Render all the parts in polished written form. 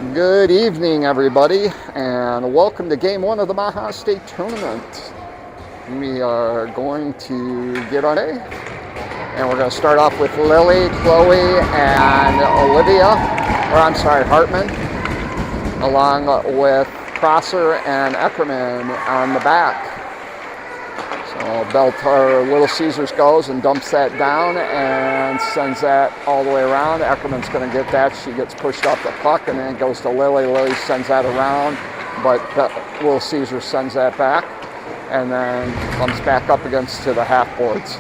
Good evening, everybody, and welcome to Game 1 of the Maha State Tournament. We are going to get on A, and we're going to start off with Lily, Chloe, and Hartman, along with Prosser and Eckerman on the back. So Little Caesars goes and dumps that down and sends that all the way around. Eckerman's going to get that. She gets pushed off the puck, and then it goes to Lily. Lily sends that around, but Little Caesars sends that back, and then comes back up against to the half boards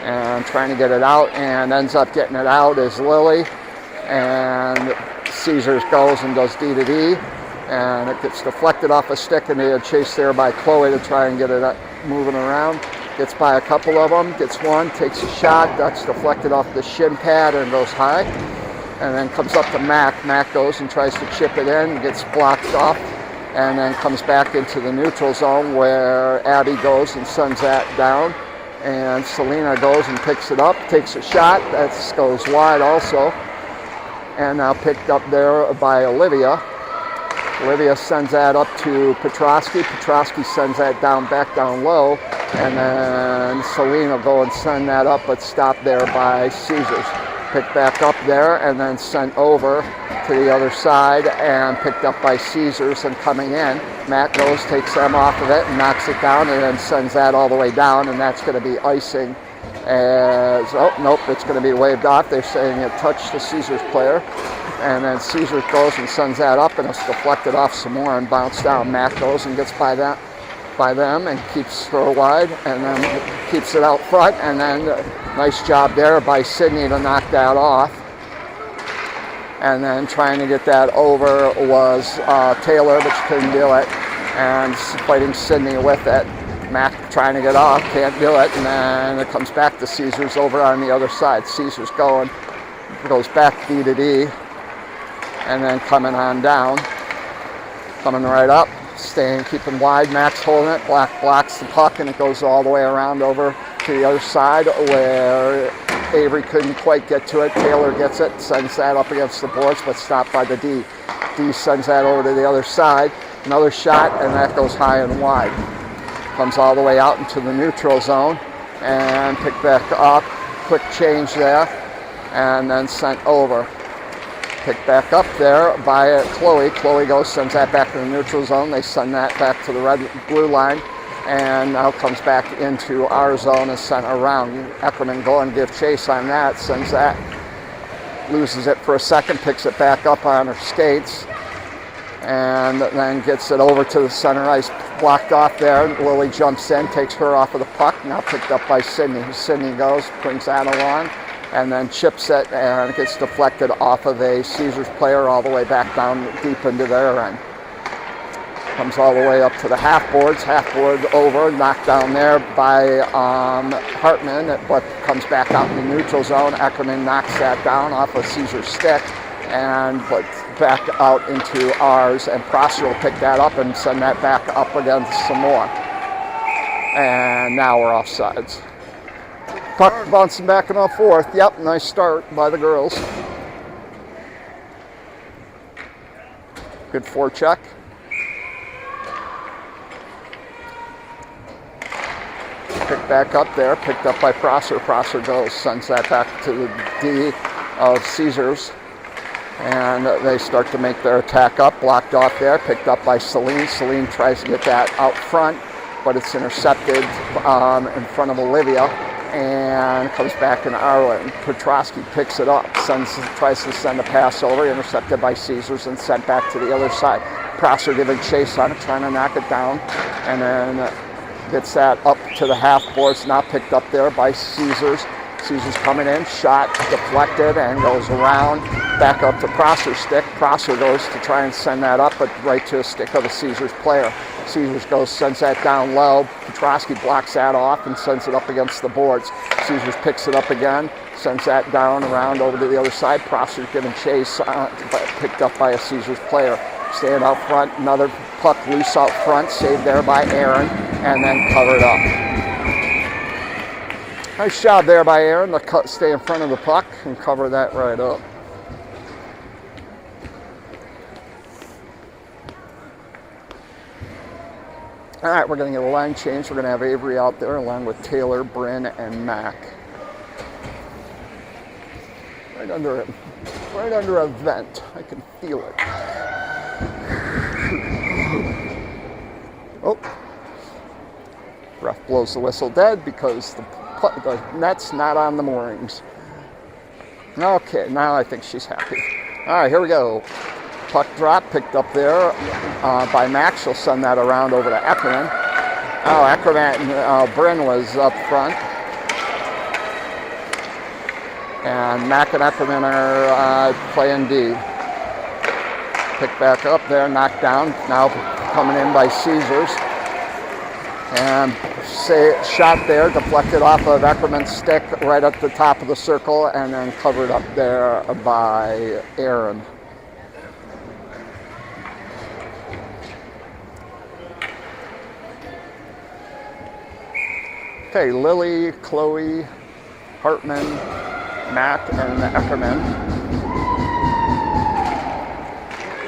and trying to get it out, and ends up getting it out is Lily, and Caesars goes and does D to D, and it gets deflected off a stick, and they are chased there by Chloe to try and get it moving around. Gets by a couple of them, gets one, takes a shot, that's deflected off the shin pad and goes high, and then comes up to Mac. Mac goes and tries to chip it in, gets blocked off, and then comes back into the neutral zone where Abby goes and sends that down, and Selena goes and picks it up, takes a shot, that goes wide also, and now picked up there by Olivia. Olivia sends that up to Petrosky. Petrosky sends that back down low, and then Selena will go and send that up, but stopped there by Caesars. Picked back up there and then sent over to the other side and picked up by Caesars and coming in. Matt goes, takes them off of it and knocks it down, and then sends that all the way down, and that's going to be icing. It's going to be waved off. They're saying it touched the Caesars player. And then Caesars goes and sends that up, and it's deflected off some more and bounced down. Matt goes and gets by them and keeps her wide, and then keeps it out front, and then nice job there by Sydney to knock that off. And then trying to get that over was Taylor, but she couldn't do it, and fighting Sydney with it. Mac trying to get off, can't do it, and then it comes back to Caesars over on the other side. Caesars goes back D to D, and then coming on down, coming right up, keeping wide. Max holding it, Black blocks the puck, and it goes all the way around over to the other side where Avery couldn't quite get to it. Taylor gets it, sends that up against the boards, but stopped by the D. D sends that over to the other side, another shot, and that goes high and wide. Comes all the way out into the neutral zone, and picked back up, quick change there, and then sent over. Picked back up there by Chloe. Chloe goes, sends that back to the neutral zone. They send that back to the blue line, and now comes back into our zone and sent around. Eckerman go and give chase on that, sends that, loses it for a second, picks it back up on her skates, and then gets it over to the center ice, blocked off there. Lily jumps in, takes her off of the puck, now picked up by Sydney. Sydney goes, brings that along, and then chips it, and it gets deflected off of a Caesars player all the way back down deep into their end. Comes all the way up to the half board over, knocked down there by Hartman, but comes back out in the neutral zone. Eckerman knocks that down off of Caesar's stick, but back out into ours, and Prosser will pick that up and send that back up against some more. And now we're offsides. Puck bouncing back and off fourth. Yep, nice start by the girls. Good forecheck. Picked back up there, picked up by Prosser. Prosser goes, sends that back to the D of Caesars. And they start to make their attack up, blocked off there, picked up by Celine. Celine tries to get that out front, but it's intercepted in front of Olivia, and comes back in our end. Petrosky picks it up, tries to send a pass over, intercepted by Caesars and sent back to the other side. Prosser giving chase on it, trying to knock it down, and then gets that up to the half boards, not picked up there by Caesars. Caesars coming in, shot deflected, and goes around, back up to Prosser's stick. Prosser goes to try and send that up, but right to a stick of the Caesars player. Caesars goes, sends that down low. Petrosky blocks that off and sends it up against the boards. Caesars picks it up again, sends that down around over to the other side. Prosser's giving chase, picked up by a Caesars player. Staying out front, another puck loose out front, saved there by Aaron, and then covered up. Nice job there by Aaron to stay in front of the puck and cover that right up. All right, we're going to get a line change. We're going to have Avery out there along with Taylor, Bryn, and Mac. Right under a vent. I can feel it. Oh. Ref blows the whistle dead because the net's not on the moorings. Okay, now I think she's happy. All right, here we go. Puck drop picked up there by Max. She'll send that around over to Eckerman. Oh, Eckerman, Bryn was up front. And Mac and Eckerman are playing D. Pick back up there, knocked down. Now coming in by Caesars. And shot there, deflected off of Eckerman's stick right at the top of the circle and then covered up there by Aaron. Okay, Lily, Chloe, Hartman, Matt, and Eckerman.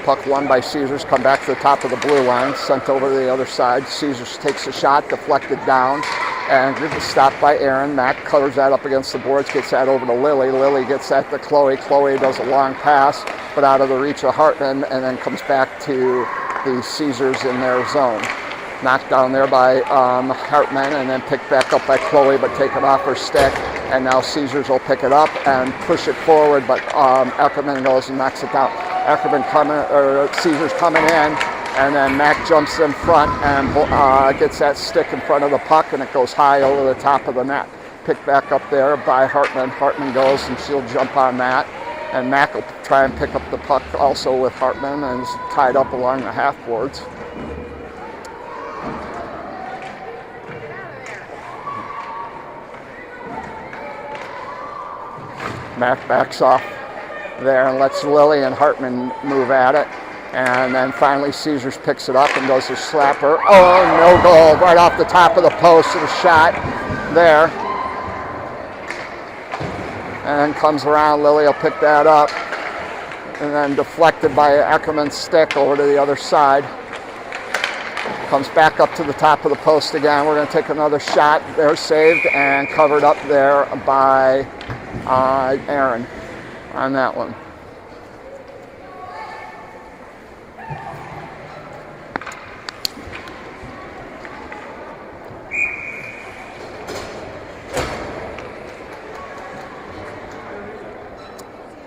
Puck won by Caesars, come back to the top of the blue line, sent over to the other side. Caesars takes a shot, deflected down, and stopped by Aaron. Matt covers that up against the boards, gets that over to Lily. Lily gets that to Chloe. Chloe does a long pass, but out of the reach of Hartman, and then comes back to the Caesars in their zone. Knocked down there by Hartman, and then picked back up by Chloe, but taken off her stick. And now Caesars will pick it up and push it forward, but Eckerman goes and knocks it down. Caesars coming in, and then Mac jumps in front and gets that stick in front of the puck, and it goes high over the top of the net. Picked back up there by Hartman. Hartman goes, and she'll jump on that. And Mac will try and pick up the puck also with Hartman, and is tied up along the half boards. Mac backs off there and lets Lily and Hartman move at it. And then finally Caesars picks it up and goes to slap her. Oh, no goal. Right off the top of the post and a shot there. And then comes around. Lily will pick that up. And then deflected by Eckerman's stick over to the other side. Comes back up to the top of the post again. We're going to take another shot. They're saved and covered up there by Aaron on that one.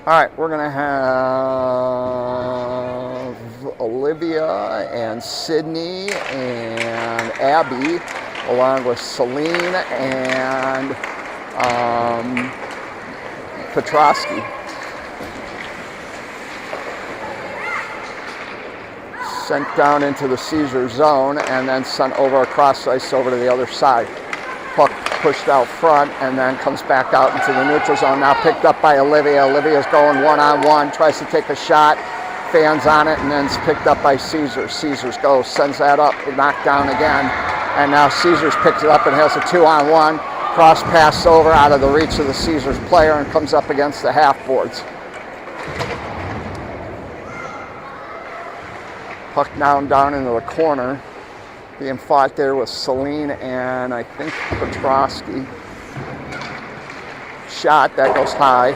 All right, we're going to have Olivia and Sydney and Abby, along with Celine and Petrosky. Sent down into the Caesar zone and then sent over across ice over to the other side. Puck pushed out front and then comes back out into the neutral zone. Now picked up by Olivia. Olivia's going one-on-one, tries to take a shot, fans on it, and then it's picked up by Caesars. Caesars goes, sends that up, knocked down again, and now Caesars picks it up and has a 2-on-1. Cross pass over out of the reach of the Caesars player and comes up against the half boards. Puck down into the corner. Being fought there with Celine and I think Petrosky. Shot, that goes high.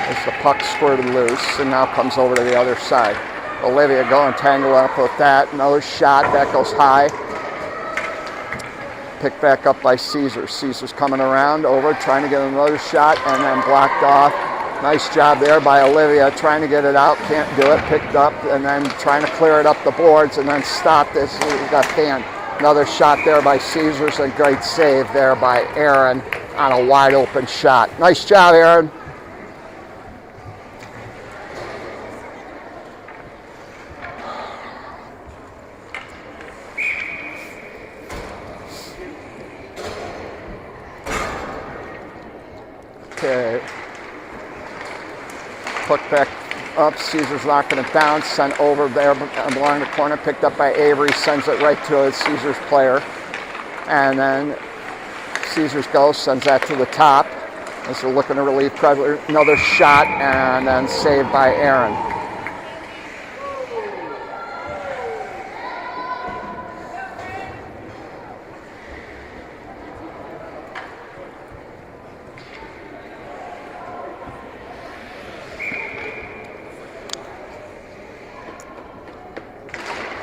As the puck squirted loose and now comes over to the other side. Olivia going tangle up with that. Another shot, that goes high. Picked back up by Caesars. Caesars coming around over, trying to get another shot and then blocked off. Nice job there by Olivia, trying to get it out, can't do it, picked up, and then trying to clear it up the boards, and then stopped this, got fanned. Another shot there by Caesars, and great save there by Aaron on a wide open shot. Nice job, Aaron. Okay. Puck back up, Caesars knocking it down, sent over there along the corner, picked up by Avery, sends it right to a Caesars player. And then Caesars goes, sends that to the top. As they're looking to relieve pressure. Another shot, and then saved by Aaron.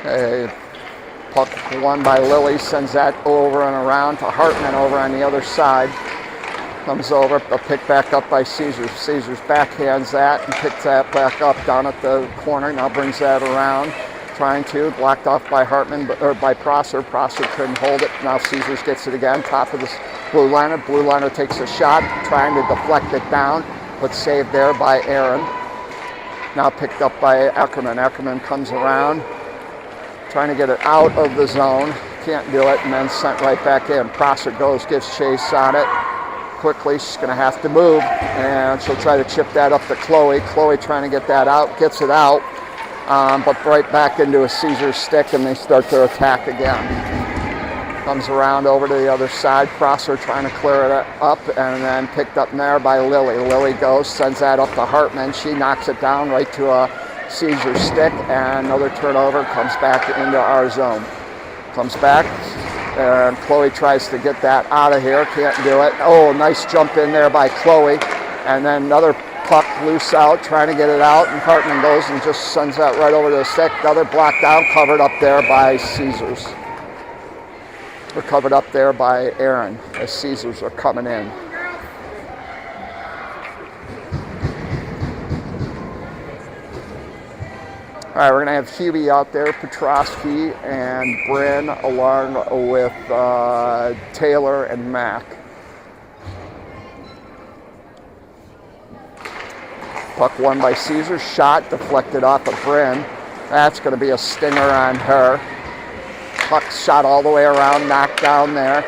A puck won by Lily, sends that over and around to Hartman over on the other side. Comes over, a pick back up by Caesars. Caesars backhands that and picks that back up down at the corner. Now brings that around, trying to, blocked off by Hartman, or by Prosser. Prosser couldn't hold it. Now Caesars gets it again, top of the blue liner. Blue liner takes a shot, trying to deflect it down, but saved there by Aaron. Now picked up by Eckerman. Eckerman comes around, trying to get it out of the zone. Can't do it, and then sent right back in. Prosser goes, gives chase on it. Quickly, she's going to have to move, and she'll try to chip that up to Chloe. Chloe trying to get that out, gets it out, but right back into a Caesars stick, and they start their attack again. Comes around over to the other side. Prosser trying to clear it up, and then picked up there by Lily. Lily goes, sends that up to Hartman. She knocks it down right to a Caesars stick, and another turnover. Comes back into our zone. Comes back. And Chloe tries to get that out of here, can't do it. Oh, nice jump in there by Chloe. And then another puck loose out, trying to get it out, and Hartman goes and just sends that right over to the stick. Another blocked down, covered up there by Caesars. Or covered up there by Aaron as Caesars are coming in. All right, we're going to have Hubie out there, Petrosky and Bryn, along with Taylor and Mac. Puck won by Caesar, shot deflected off of Bryn. That's going to be a stinger on her. Puck shot all the way around, knocked down there.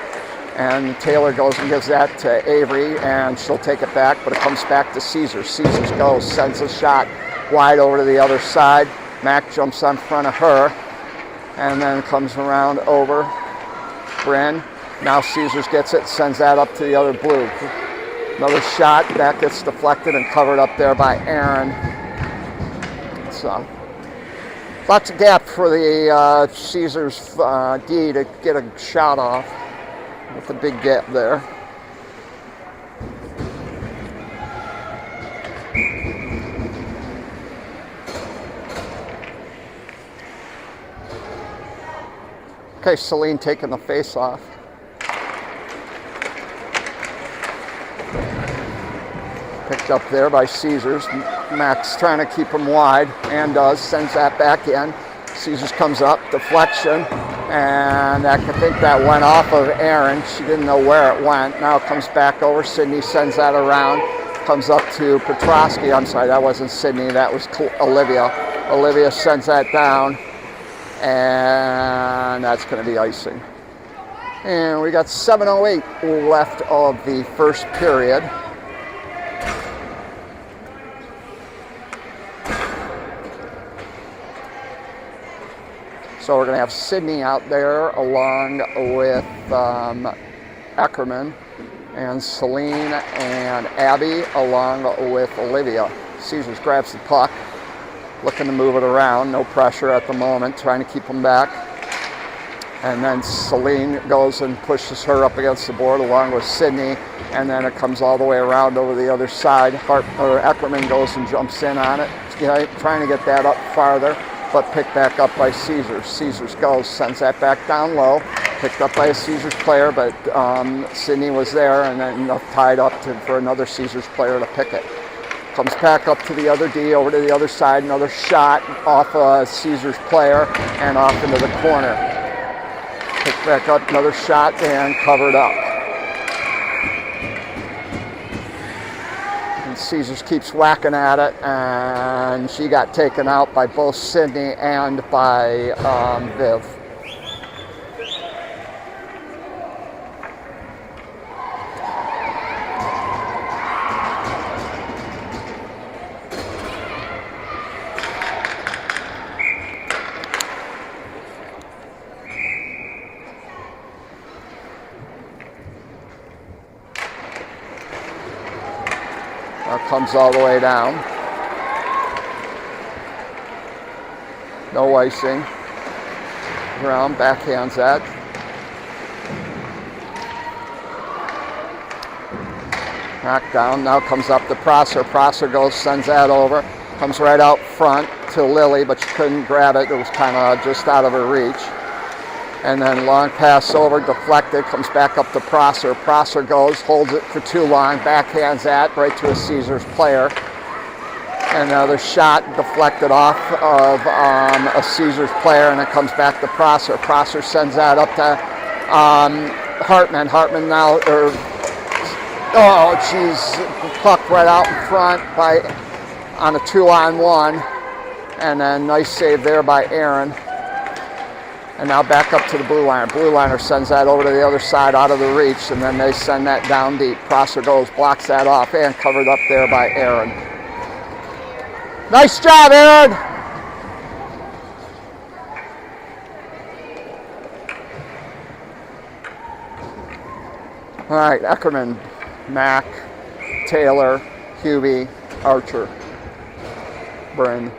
And Taylor goes and gives that to Avery, and she'll take it back, but it comes back to Caesar. Caesar goes, sends a shot wide over to the other side. Mac jumps on front of her, and then comes around over Bryn. Now Caesars gets it, sends that up to the other blue. Another shot, that gets deflected and covered up there by Aaron. So, lots of gap for the Caesars D to get a shot off, with a big gap there. Okay, Celine taking the face off. Picked up there by Caesars. Max trying to keep him wide, and does, sends that back in. Caesars comes up, deflection, and I think that went off of Aaron. She didn't know where it went. Now it comes back over. Sydney sends that around. Comes up to Petrosky. I'm sorry, that wasn't Sydney, that was Olivia. Olivia sends that down. And that's going to be icing. And we got 7:08 left of the first period. So we're going to have Sydney out there along with Eckerman, and Celine and Abby along with Olivia. Caesars grabs the puck, looking to move it around, no pressure at the moment, trying to keep them back. And then Celine goes and pushes her up against the board along with Sydney, and then it comes all the way around over the other side. Eckerman goes and jumps in on it, trying to get that up farther, but picked back up by Caesars. Caesars goes, sends that back down low, picked up by a Caesars player, but Sydney was there, and then enough tied up for another Caesars player to pick it. Comes back up to the other D, over to the other side, another shot off a Caesars player and off into the corner. Picked back up, another shot, and covered up. And Caesars keeps whacking at it, and she got taken out by both Sydney and by Viv. Comes all the way down. No icing. Brown backhands that. Knocked down. Now comes up to Prosser. Prosser goes, sends that over. Comes right out front to Lily, but she couldn't grab it. It was kind of just out of her reach. And then long pass over, deflected, comes back up to Prosser. Prosser goes, holds it for too long, backhands that right to a Caesars player. Another shot deflected off of a Caesars player, and it comes back to Prosser. Prosser sends that up to Hartman. Hartman now, puck right out in front on a 2-on-1, and then nice save there by Aaron. And now back up to the blue liner. Blue liner sends that over to the other side out of the reach, and then they send that down deep. Prosser goes, blocks that off, and covered up there by Aaron. Nice job, Aaron! All right, Eckerman, Mack, Taylor, Hubie, Archer, Bryn.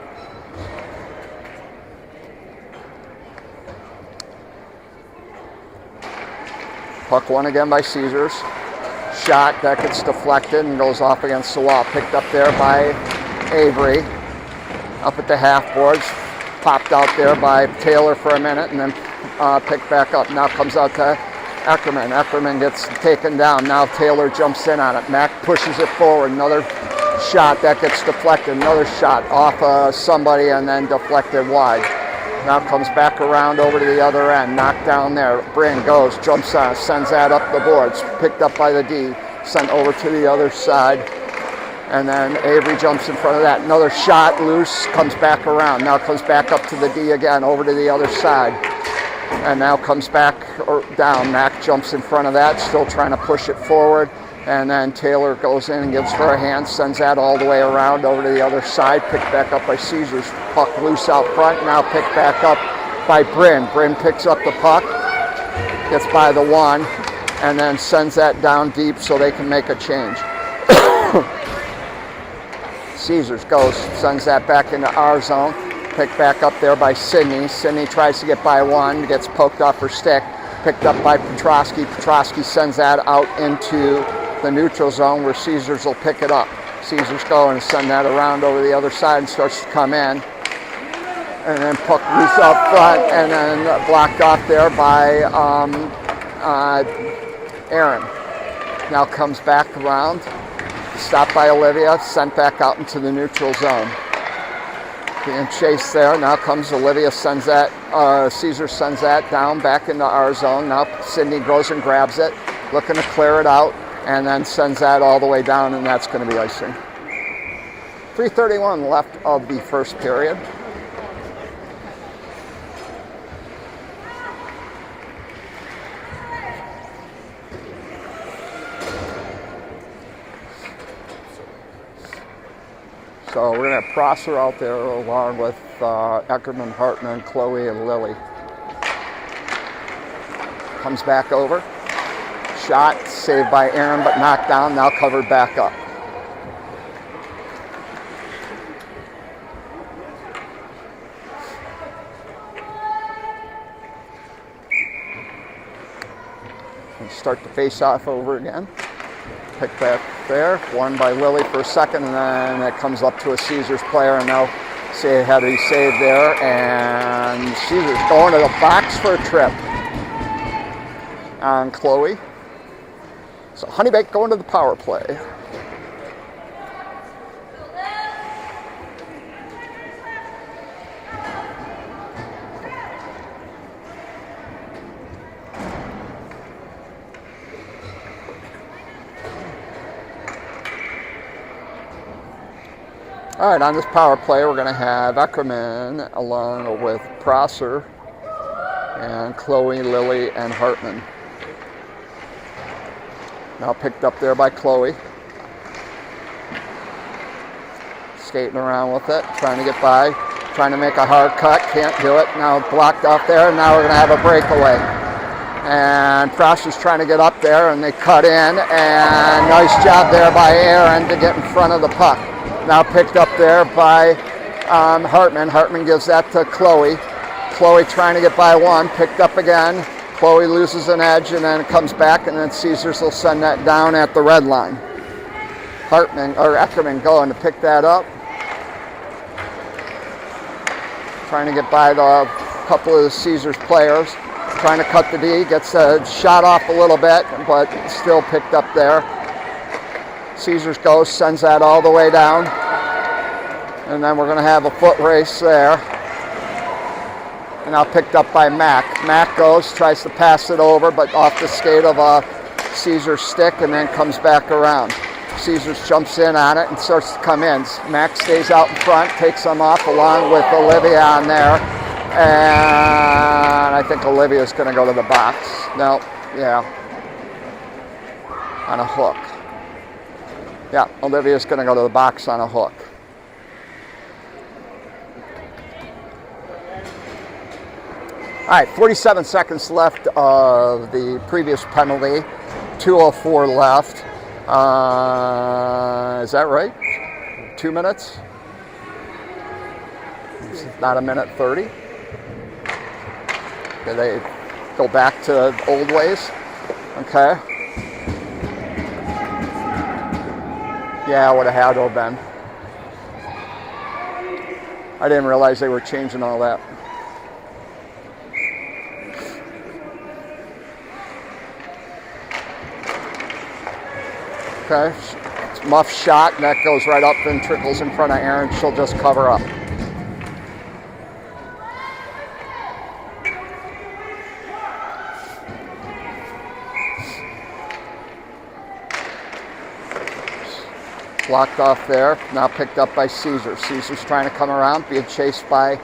Puck won again by Caesars. Shot that gets deflected and goes off against the wall. Picked up there by Avery. Up at the half boards. Popped out there by Taylor for a minute and then picked back up. Now comes out to Eckerman. Eckerman gets taken down. Now Taylor jumps in on it. Mack pushes it forward. Another shot that gets deflected. Another shot off somebody and then deflected wide. Now comes back around over to the other end. Knocked down there. Bryn goes, jumps on, sends that up the boards. Picked up by the D. Sent over to the other side. And then Avery jumps in front of that. Another shot loose. Comes back around. Now comes back up to the D again. Over to the other side. And now comes back down. Mack jumps in front of that. Still trying to push it forward. And then Taylor goes in and gives her a hand, sends that all the way around over to the other side, picked back up by Caesars. Puck loose out front, now picked back up by Bryn. Bryn picks up the puck, gets by the one, and then sends that down deep so they can make a change. Caesars goes, sends that back into our zone, picked back up there by Sydney. Sydney tries to get by one, gets poked off her stick, picked up by Petrosky. Petrosky sends that out into the neutral zone where Caesars will pick it up. Caesars go and send that around over the other side and starts to come in. And then puck loose up front and then blocked off there by Aaron. Now comes back around, stopped by Olivia, sent back out into the neutral zone. Being chased there. Now comes Olivia, sends that, Caesar sends that down back into our zone. Now Sydney goes and grabs it, looking to clear it out. And then sends that all the way down, and that's going to be icing. 3:31 left of the first period. So we're going to have Prosser out there along with Eckerman, Hartman, Chloe, and Lily. Comes back over. Shot, saved by Aaron, but knocked down, now covered back up. And start the face-off over again. Pick back there, won by Lily for a second, and then it comes up to a Caesars player, and now say had to be saved there, and Caesars going to the box for a trip on Chloe. So Honeybaked going to the power play. All right, on this power play, we're going to have Eckerman along with Prosser and Chloe, Lily, and Hartman. Now picked up there by Chloe. Skating around with it, trying to get by, trying to make a hard cut, can't do it. Now blocked off there, and now we're going to have a breakaway. And Prosser's trying to get up there, and they cut in, and nice job there by Aaron to get in front of the puck. Now picked up there by Hartman. Hartman gives that to Chloe. Chloe trying to get by one, picked up again. Chloe loses an edge and then it comes back, and then Caesars will send that down at the red line. Eckerman going to pick that up. trying to get by the couple of the Caesars players, trying to cut the D, gets a shot off a little bit, but still picked up there. Caesars goes, sends that all the way down, and then we're going to have a foot race there. And now picked up by Mac. Mac goes, tries to pass it over, but off the skate of a Caesars stick, and then comes back around. Caesars jumps in on it and starts to come in. Mac stays out in front, takes them off along with Olivia on there. And I think Olivia's going to go to the box. No, yeah. On a hook. Yeah, Olivia's going to go to the box on a hook. All right, 47 seconds left of the previous penalty. 2:04 left. Is that right? 2 minutes? It's not a minute 30? Okay, they go back to old ways? Okay. Yeah, I would have had to have been. I didn't realize they were changing all that. Okay, it's muff shot, and that goes right up and trickles in front of Erin. She'll just cover up. Blocked off there, now picked up by Caesars. Caesars trying to come around, being chased by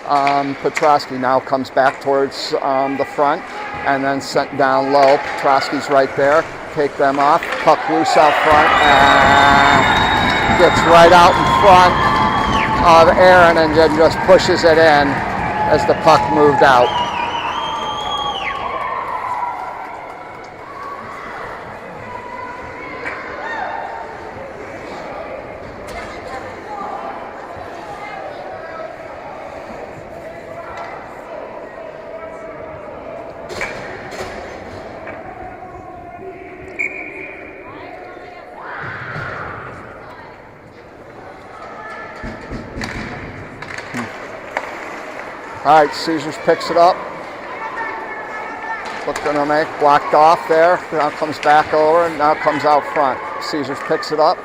Petrosky. Now comes back towards the front, and then sent down low. Petrosky's right there. Take them off, puck loose out front, and gets right out in front of Erin, and then just pushes it in as the puck moved out. All right, Caesars picks it up. Looking to make, blocked off there. Now comes back over, and now comes out front. Caesars picks it up.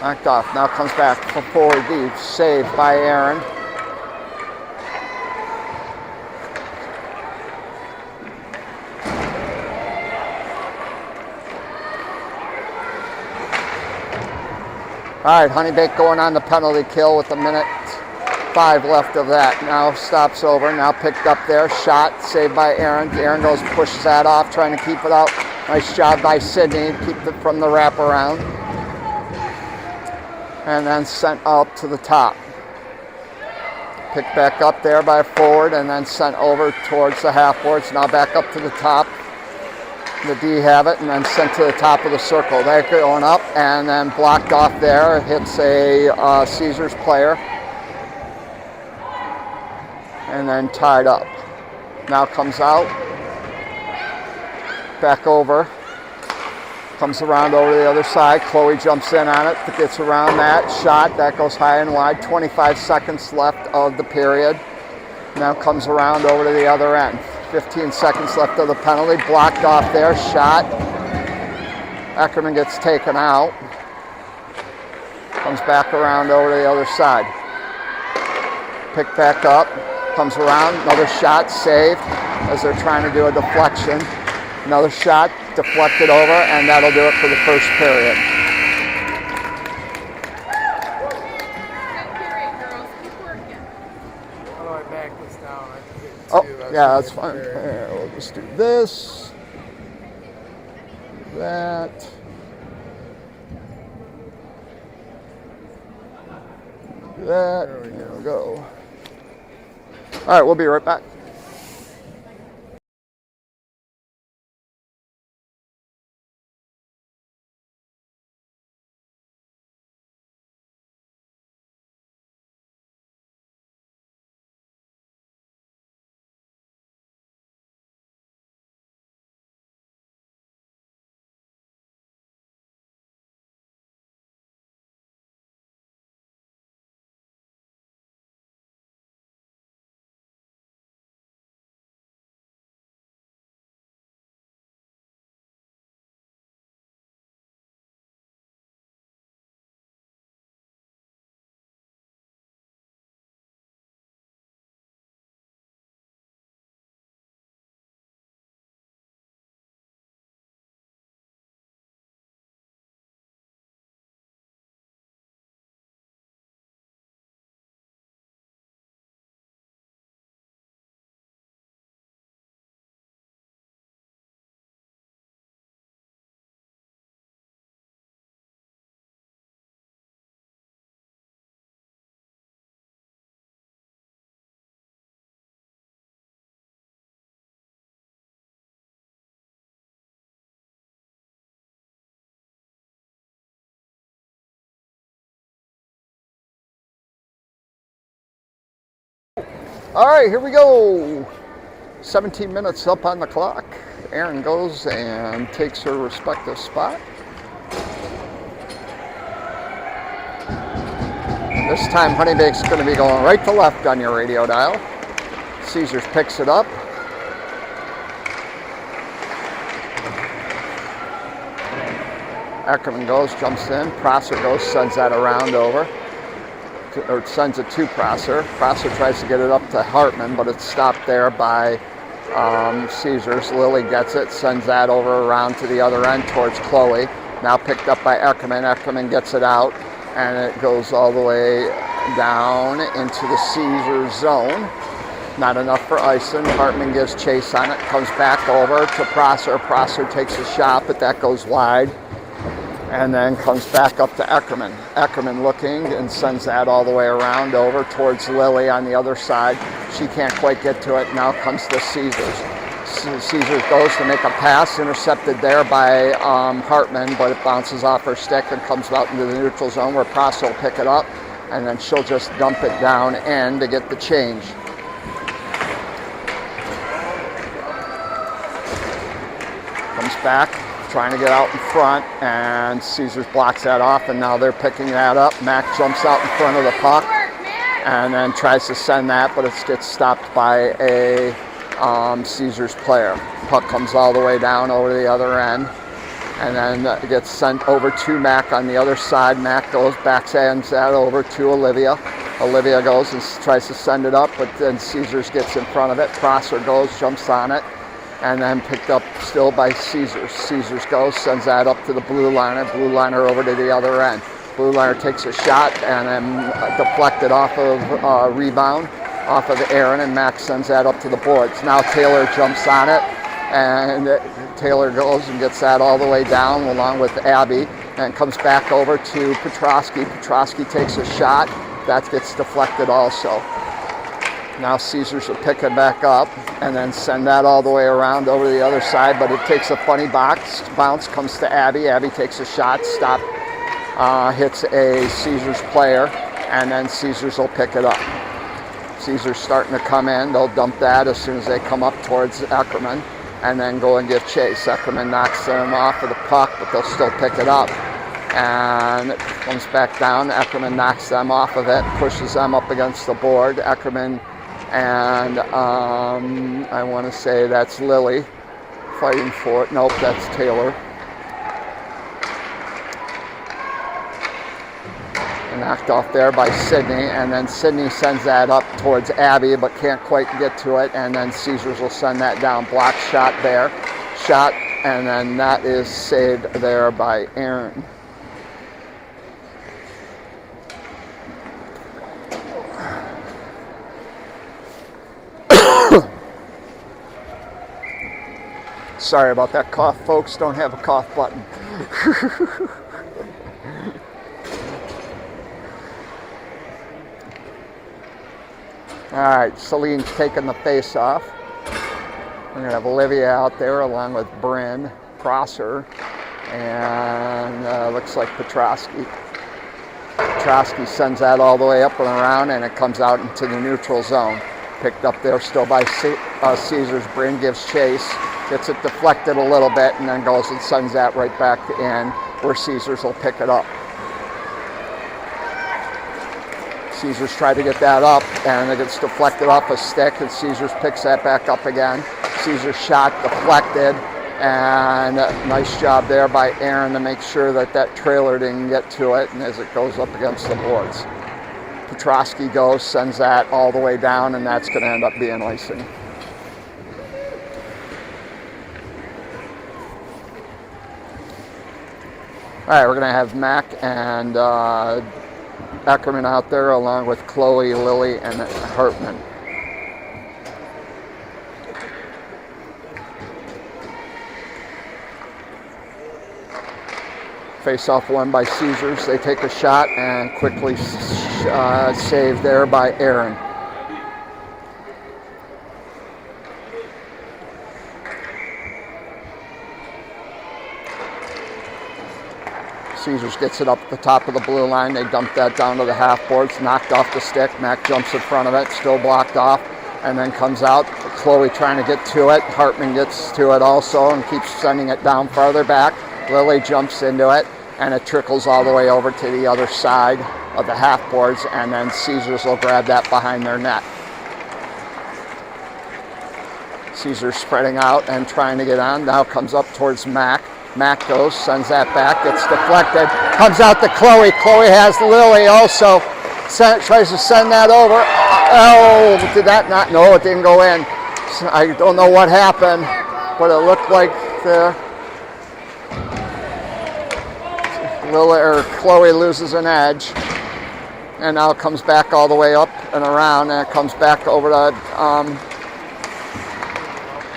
Knocked off, now comes back forward deep. Saved by Erin. All right, Honeybaked going on the penalty kill with a minute 5 left of that. Now stops over, now picked up there, shot, saved by Erin. Erin goes, pushes that off, trying to keep it out. Nice job by Sydney, keep it from the wraparound. And then sent up to the top. Picked back up there by forward, and then sent over towards the half boards. Now back up to the top. The D have it, and then sent to the top of the circle. They're going up, and then blocked off there. It hits a Caesars player. And then tied up. Now comes out, back over, comes around over to the other side. Chloe jumps in on it, gets around that, shot, that goes high and wide. 25 seconds left of the period. Now comes around over to the other end. 15 seconds left of the penalty, blocked off there, shot. Ackerman gets taken out. Comes back around over to the other side. Picked back up. Comes around, another shot, saved as they're trying to do a deflection. Another shot, deflected over, and that'll do it for the first period. How do I back this down? Oh, yeah, that's fine. We'll just do this, that. There we go. All right, we'll be right back. All right, here we go. 17 minutes up on the clock. Erin goes and takes her respective spot. And this time Honeybaked's going to be going right to left on your radio dial. Caesars picks it up. Ackerman goes, jumps in. Prosser goes, sends that around over. Or sends it to Prosser. Prosser tries to get it up to Hartman, but it's stopped there by Caesars. Lily gets it, sends that over around to the other end towards Chloe. Now picked up by Eckerman. Eckerman gets it out, and it goes all the way down into the Caesars zone. Not enough for Ison. Hartman gives chase on it, comes back over to Prosser. Prosser takes a shot, but that goes wide. And then comes back up to Eckerman. Eckerman looking and sends that all the way around over towards Lily on the other side. She can't quite get to it. Now comes to Caesars. Caesars goes to make a pass, intercepted there by Hartman, but it bounces off her stick and comes out into the neutral zone where Prosser will pick it up, and then she'll just dump it down in to get the change. Comes back, trying to get out in front, and Caesars blocks that off, and now they're picking that up. Mac jumps out in front of the puck and then tries to send that, but it gets stopped by a Caesars player. Puck comes all the way down over the other end, and then it gets sent over to Mac on the other side. Mac goes, backsends that over to Olivia. Olivia goes and tries to send it up, but then Caesars gets in front of it. Prosser goes, jumps on it, and then picked up still by Caesars. Caesars goes, sends that up to the blue liner. Blue liner over to the other end. Blue liner takes a shot and then deflected off of rebound off of Aaron, and Max sends that up to the boards. Now Taylor jumps on it, and Taylor goes and gets that all the way down along with Abby, and comes back over to Petrosky. Petrosky takes a shot. That gets deflected also. Now Caesars will pick it back up and then send that all the way around over to the other side, but it takes a funny bounce, comes to Abby. Abby takes a shot, stop, hits a Caesars player, and then Caesars will pick it up. Caesars starting to come in. They'll dump that as soon as they come up towards Eckerman and then go and give chase. Eckerman knocks them off of the puck, but they'll still pick it up. And it comes back down. Eckerman knocks them off of it, pushes them up against the board. Eckerman and I want to say that's Lily fighting for it. Nope, that's Taylor. Knocked off there by Sydney, and then Sydney sends that up towards Abby, but can't quite get to it, and then Caesars will send that down. Block shot there. Shot, and then that is saved there by Aaron. Sorry about that cough, folks. Don't have a cough button. All right, Celine's taking the face off. We're going to have Olivia out there along with Bryn, Prosser, and looks like Petrosky. Petrosky sends that all the way up and around, and it comes out into the neutral zone. Picked up there still by Caesars. Bryn gives chase, gets it deflected a little bit, and then goes and sends that right back in where Caesars will pick it up. Caesars tried to get that up, and it gets deflected off a stick, and Caesars picks that back up again. Caesars shot deflected, and nice job there by Aaron to make sure that that trailer didn't get to it, and as it goes up against the boards. Petrosky goes, sends that all the way down, and that's going to end up being icing. All right, we're going to have Mac and Ackerman out there along with Chloe, Lily, and Hartman. Face-off won by Caesars. They take a shot and quickly saved there by Aaron. Caesars gets it up at the top of the blue line. They dump that down to the half boards, knocked off the stick. Mac jumps in front of it, still blocked off. and then comes out. Chloe trying to get to it. Hartman gets to it also and keeps sending it down farther back. Lily jumps into it, and it trickles all the way over to the other side of the half boards, and then Caesars will grab that behind their net. Caesars spreading out and trying to get on. Now comes up towards Mac. Mac goes, sends that back, gets deflected, comes out to Chloe. Chloe has Lily also. Tries to send that over. Oh, did that not? No, it didn't go in. I don't know what happened, but it looked like Chloe loses an edge, and now it comes back all the way up and around, and it comes back over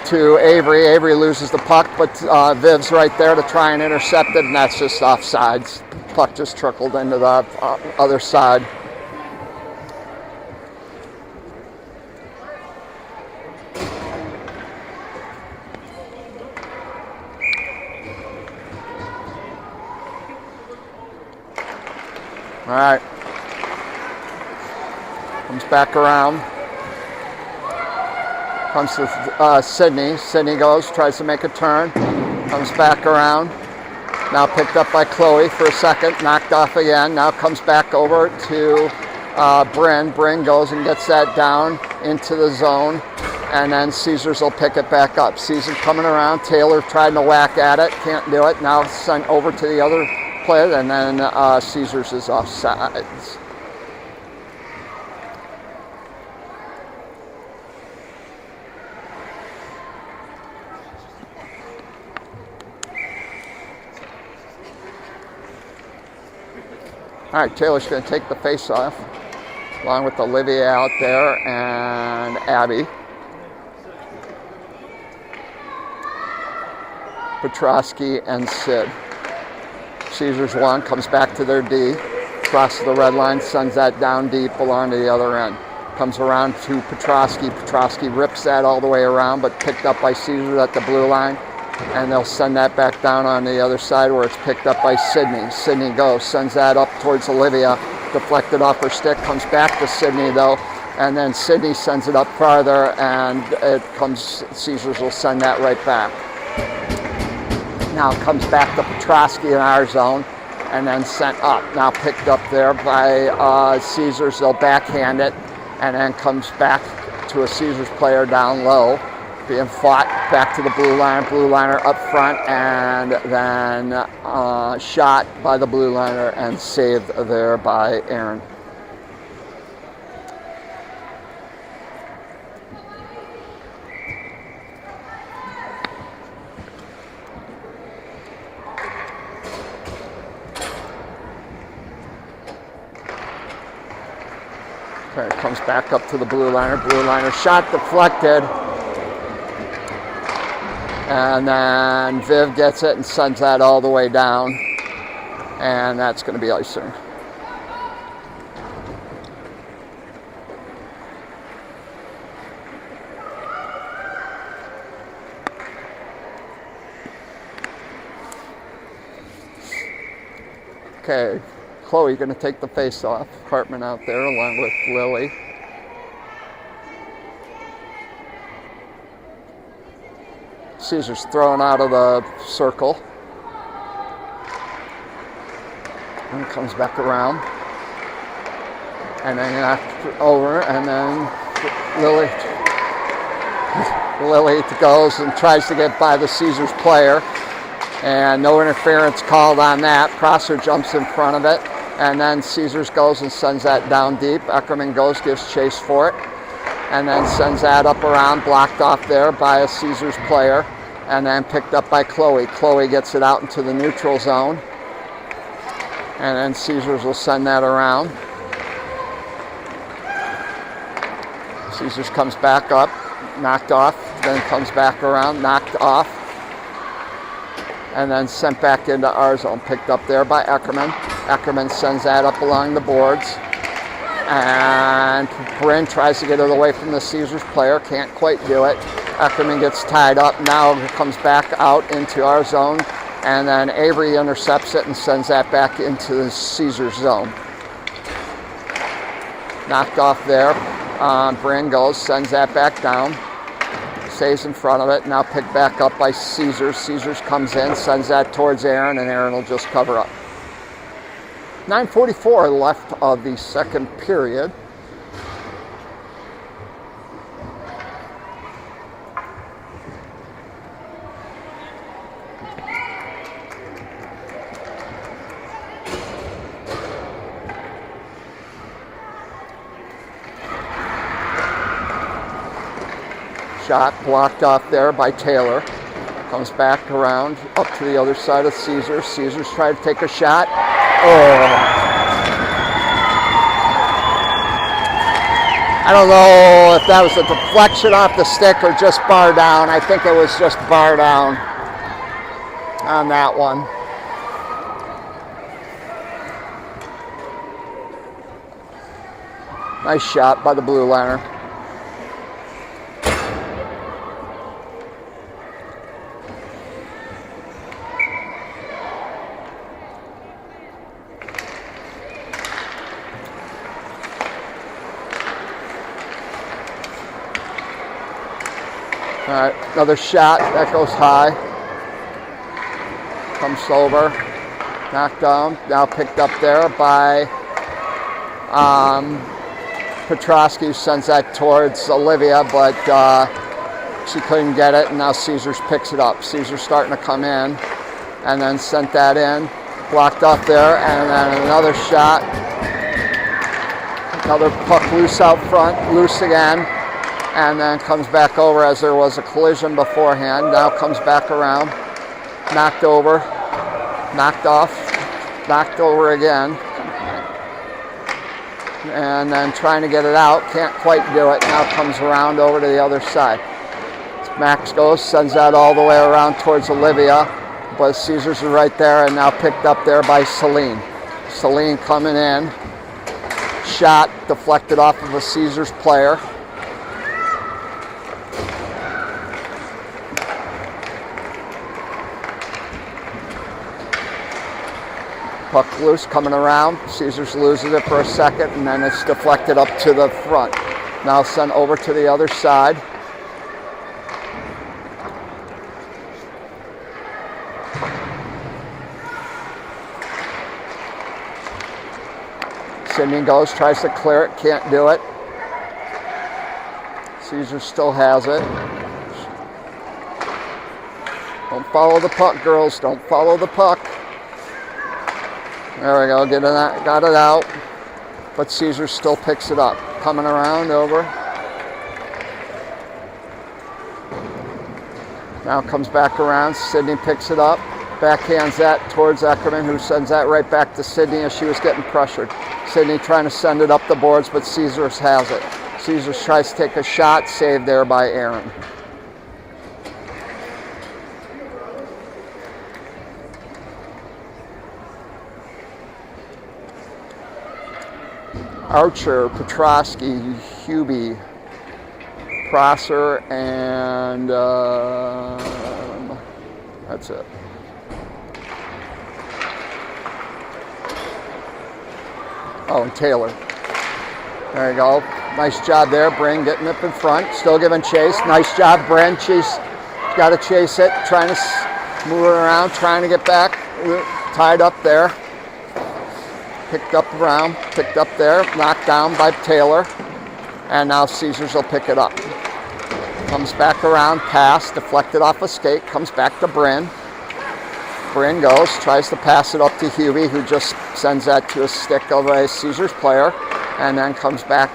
to Avery. Avery loses the puck, but Viv's right there to try and intercept it, and that's just offsides. Puck just trickled into the other side. All right, comes back around, comes to Sydney. Sydney goes, tries to make a turn, comes back around. Now picked up by Chloe for a second, knocked off again. Now comes back over to Bryn. Bryn goes and gets that down into the zone, and then Caesars will pick it back up. Caesars coming around. Taylor tried to whack at it, can't do it. Now sent over to the other player, and then Caesars is offsides. All right, Taylor's going to take the face-off, along with Olivia out there and Abby. Petrosky and Sid. Caesars one, comes back to their D, crosses the red line, sends that down deep along to the other end. Comes around to Petrosky. Petrosky rips that all the way around, but picked up by Caesars at the blue line. And they'll send that back down on the other side where it's picked up by Sydney. Sydney goes, sends that up towards Olivia, deflected off her stick, comes back to Sydney though, and then Sydney sends it up farther, and it comes, Caesars will send that right back. Now it comes back to Petrosky in our zone, and then sent up. Now picked up there by Caesars, they'll backhand it, and then comes back to a Caesars player down low, being fought back to the blue liner up front, and then shot by the blue liner and saved there by Aaron. Okay, it comes back up to the blue liner shot deflected. And then Viv gets it and sends that all the way down. And that's going to be icing. Okay, Chloe going to take the face off. Hartman out there along with Lily. Caesars thrown out of the circle. And comes back around. And then over, and then Lily goes and tries to get by the Caesars player. And no interference called on that. Prosser jumps in front of it. And then Caesars goes and sends that down deep. Eckerman goes, gives chase for it. And then sends that up around, blocked off there by a Caesars player. And then picked up by Chloe. Chloe gets it out into the neutral zone. And then Caesars will send that around. Caesars comes back up, knocked off, then comes back around, knocked off. And then sent back into our zone, picked up there by Eckerman. Eckerman sends that up along the boards. And Bryn tries to get it away from the Caesars player, can't quite do it. Eckerman gets tied up, now comes back out into our zone, and then Avery intercepts it and sends that back into the Caesars zone. Knocked off there, Bryn goes, sends that back down. Stays in front of it. Now picked back up by Caesars. Caesars comes in, sends that towards Aaron, and Aaron will just cover up. 9:44 left of the second period. Shot blocked off there by Taylor. Comes back around up to the other side of Caesars. Caesars tried to take a shot. Oh. I don't know if that was a deflection off the stick or just bar down. I think it was just bar down on that one. Nice shot by the blue liner. All right, another shot, that goes high. Comes over, knocked down, now picked up there by Petrosky, who sends that towards Olivia, but she couldn't get it, and now Caesars picks it up. Caesars starting to come in, and then sent that in, blocked up there, and then another shot. Another puck loose out front, loose again. And then comes back over as there was a collision beforehand. Now comes back around, knocked over, knocked off, knocked over again. And then trying to get it out, can't quite do it. Now comes around over to the other side. Max goes, sends that all the way around towards Olivia, but Caesars is right there and now picked up there by Celine. Celine coming in, shot deflected off of a Caesars player. Puck loose, coming around. Caesars loses it for a second, and then it's deflected up to the front. Now sent over to the other side. Sydney goes, tries to clear it, can't do it. Caesars still has it. Don't follow the puck, girls. Don't follow the puck. There we go, got it out, but Caesars still picks it up. Coming around over. Now comes back around, Sydney picks it up, backhands that towards Eckerman, who sends that right back to Sydney as she was getting pressured. Sydney trying to send it up the boards, but Caesars has it. Caesars tries to take a shot, saved there by Aaron. Archer, Petrosky, Hubie, Prosser, and that's it. Oh, and Taylor. There you go. Nice job there. Bryn getting up in front. Still giving chase. Nice job, Bryn. She's got to chase it. Trying to move it around. Trying to get back. Tied up there. Picked up around, picked up there, knocked down by Taylor, and now Caesars will pick it up. Comes back around, pass, deflected off a skate, comes back to Bryn. Bryn goes, tries to pass it up to Hubie, who just sends that to a stick of a Caesars player, and then comes back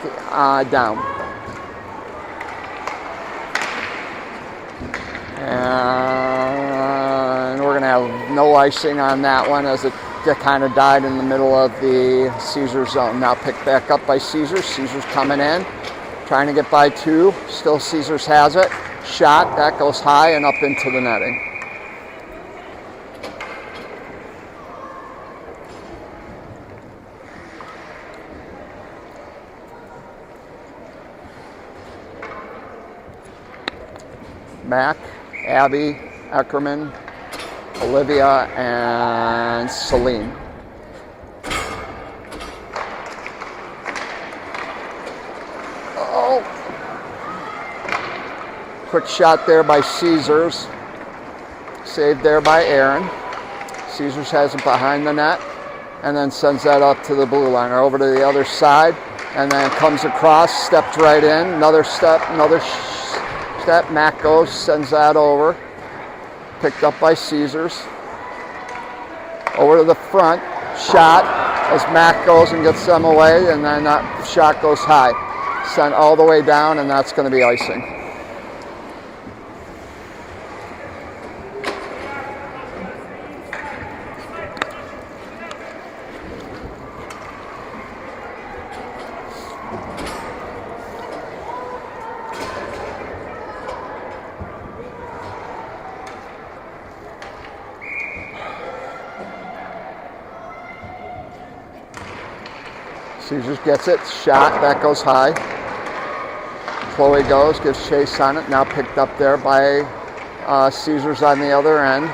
down. And we're going to have no icing on that one as it kind of died in the middle of the Caesars zone. Now picked back up by Caesars. Caesars coming in, trying to get by two. Still Caesars has it. Shot, that goes high and up into the netting. Mac, Abby, Eckerman, Olivia, and Celine. Quick shot there by Caesars. Saved there by Aaron. Caesars has it behind the net and then sends that up to the blue liner. Over to the other side and then comes across, stepped right in. Another step, step. Mac goes, sends that over. Picked up by Caesars. Over to the front. Shot as Mac goes and gets them away, and then that shot goes high. Sent all the way down, and that's going to be icing. Caesars gets it, shot, that goes high. Chloe goes, gives chase on it, now picked up there by Caesars on the other end.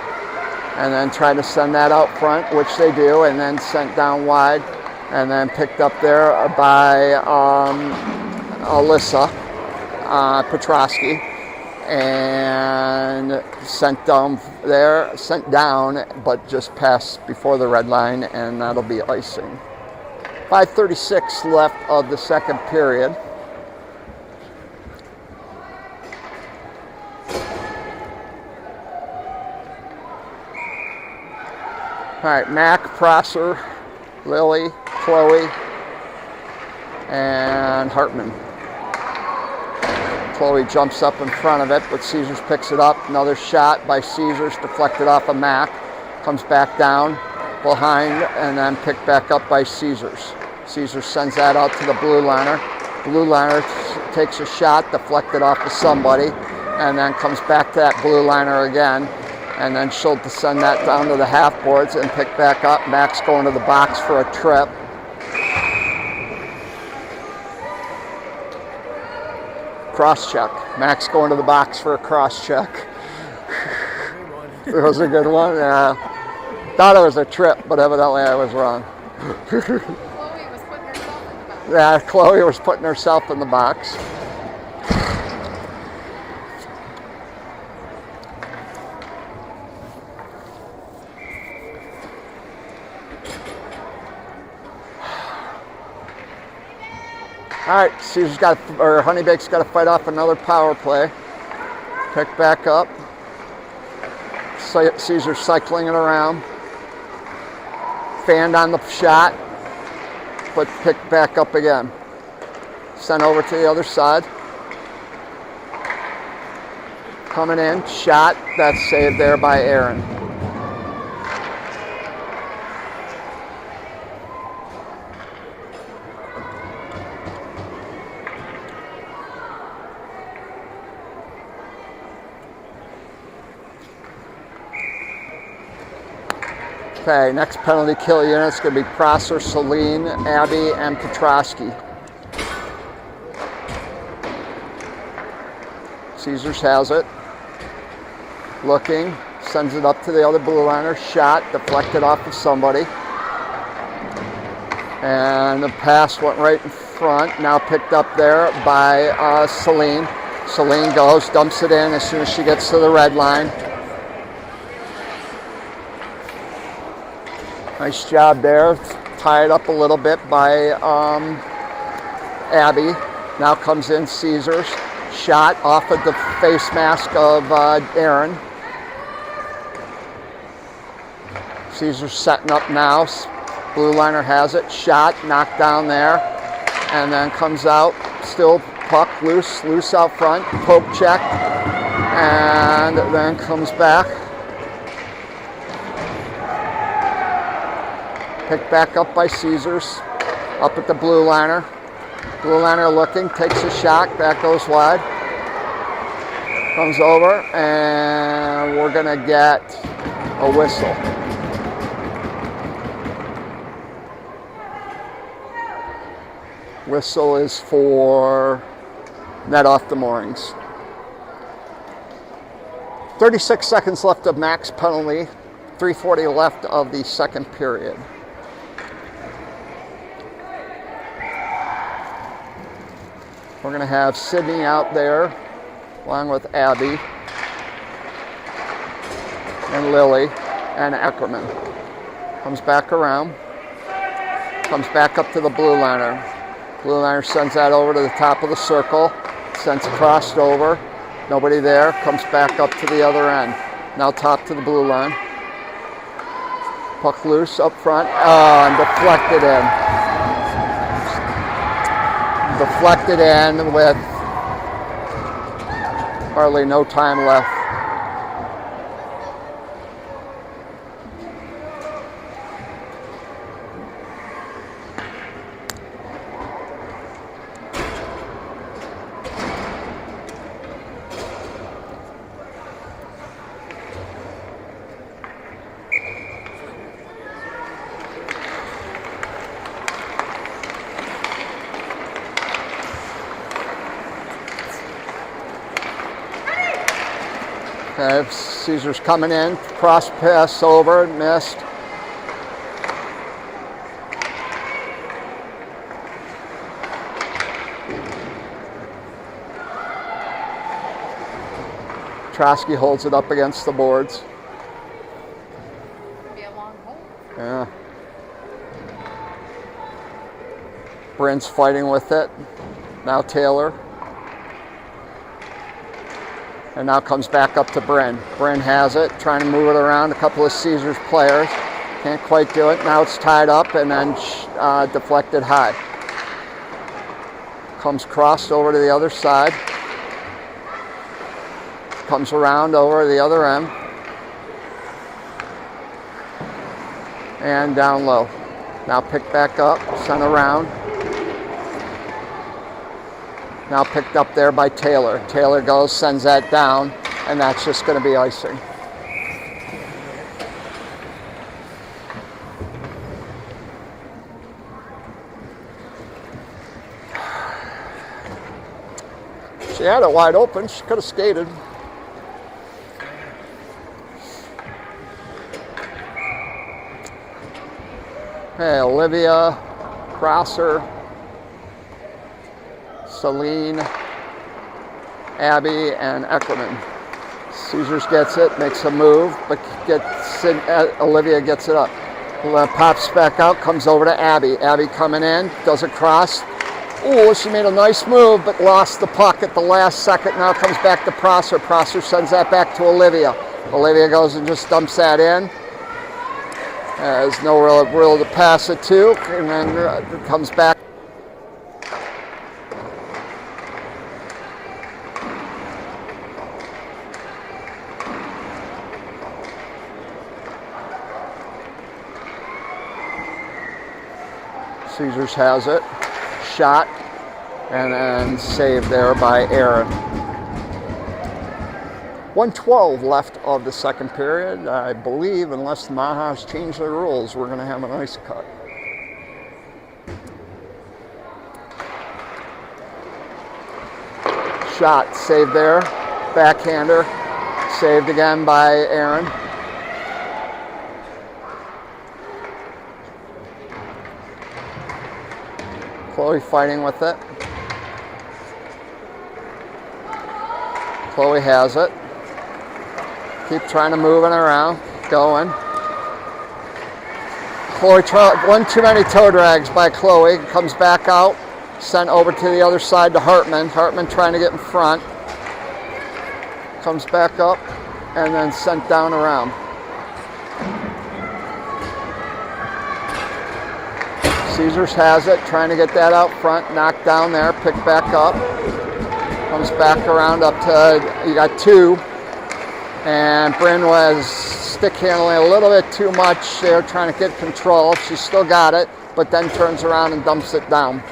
And then trying to send that out front, which they do, and then sent down wide. And then picked up there by Alyssa Petrosky. And sent down there, sent down, but just passed before the red line, and that'll be icing. 5:36 left of the second period. All right, Mac, Prosser, Lily, Chloe, and Hartman. Chloe jumps up in front of it, but Caesars picks it up. Another shot by Caesars, deflected off of Mac. Comes back down behind, and then picked back up by Caesars. Caesars sends that out to the blue liner. Blue liner takes a shot, deflected off of somebody, and then comes back to that blue liner again. And then she'll send that down to the half boards and pick back up. Mac's going to the box for a trip. Cross check. Mac's going to the box for a cross check. It was a good one. Yeah. Thought it was a trip, but evidently I was wrong. Yeah, Chloe was putting herself in the box. All right, Honeybaked's got to fight off another power play. Pick back up. Caesar cycling it around. Fanned on the shot, but picked back up again. Sent over to the other side. Coming in, shot, that's saved there by Aaron. Okay, next penalty kill unit is going to be Prosser, Celine, Abby, and Petrosky. Caesars has it. Looking, sends it up to the other blue liner. Shot, deflected off of somebody. And the pass went right in front. Now picked up there by Celine. Celine goes, dumps it in as soon as she gets to the red line. Nice job there. Tied up a little bit by Abby. Now comes in Caesars. Shot off of the face mask of Aaron. Caesars setting up now. Blue liner has it. Shot, knocked down there. And then comes out. Still puck loose out front. Poke check. And then comes back. Picked back up by Caesars, up at the blue liner. Blue liner looking, takes a shot, that goes wide. Comes over, and we're gonna get a whistle. Whistle is for net off the moorings. 36 seconds left of max penalty, 3:40 left of the second period. We're going to have Sydney out there along with Abby and Lily and Eckerman. Comes back around, comes back up to the blue liner. Blue liner sends that over to the top of the circle, sends it crossed over, nobody there, comes back up to the other end. Now top to the blue line. Puck loose up front, and deflected in. Deflected in with hardly no time left. Okay, Caesar's coming in, cross pass over, missed. Trosky holds it up against the boards. Be a long hole. Yeah. Bryn's fighting with it. Now Taylor. And now comes back up to Bryn. Bryn has it, trying to move it around a couple of Caesars players. Can't quite do it. Now it's tied up and then deflected high. Comes crossed over to the other side. Comes around over the other end. And down low. Now picked back up, sent around. Now picked up there by Taylor. Taylor goes, sends that down, and that's just going to be icing. She had it wide open. She could have skated. Hey, Olivia, Prosser, Celine, Abby, and Eckerman. Caesars gets it, makes a move, but Olivia gets it up. Pops back out, comes over to Abby. Abby coming in, does a cross. Ooh, she made a nice move, but lost the puck at the last second. Now comes back to Prosser. Prosser sends that back to Olivia. Olivia goes and just dumps that in. There's no real to pass it to, and then comes back. Caesars has it, shot, and then saved there by Aaron. 1:12 left of the second period. I believe, unless the Maha's changed their rules, we're going to have an ice cut. Shot, saved there, backhander, saved again by Aaron. Chloe fighting with it. Chloe has it. Keep trying to move it around. Going. Chloe, one too many toe drags by Chloe. Comes back out. Sent over to the other side to Hartman. Hartman trying to get in front. Comes back up and then sent down around. Caesars has it, trying to get that out front, knocked down there, picked back up, comes back around up to, you got two, and Bryn was stick handling a little bit too much there, trying to get control. She still got it, but then turns around and dumps it down.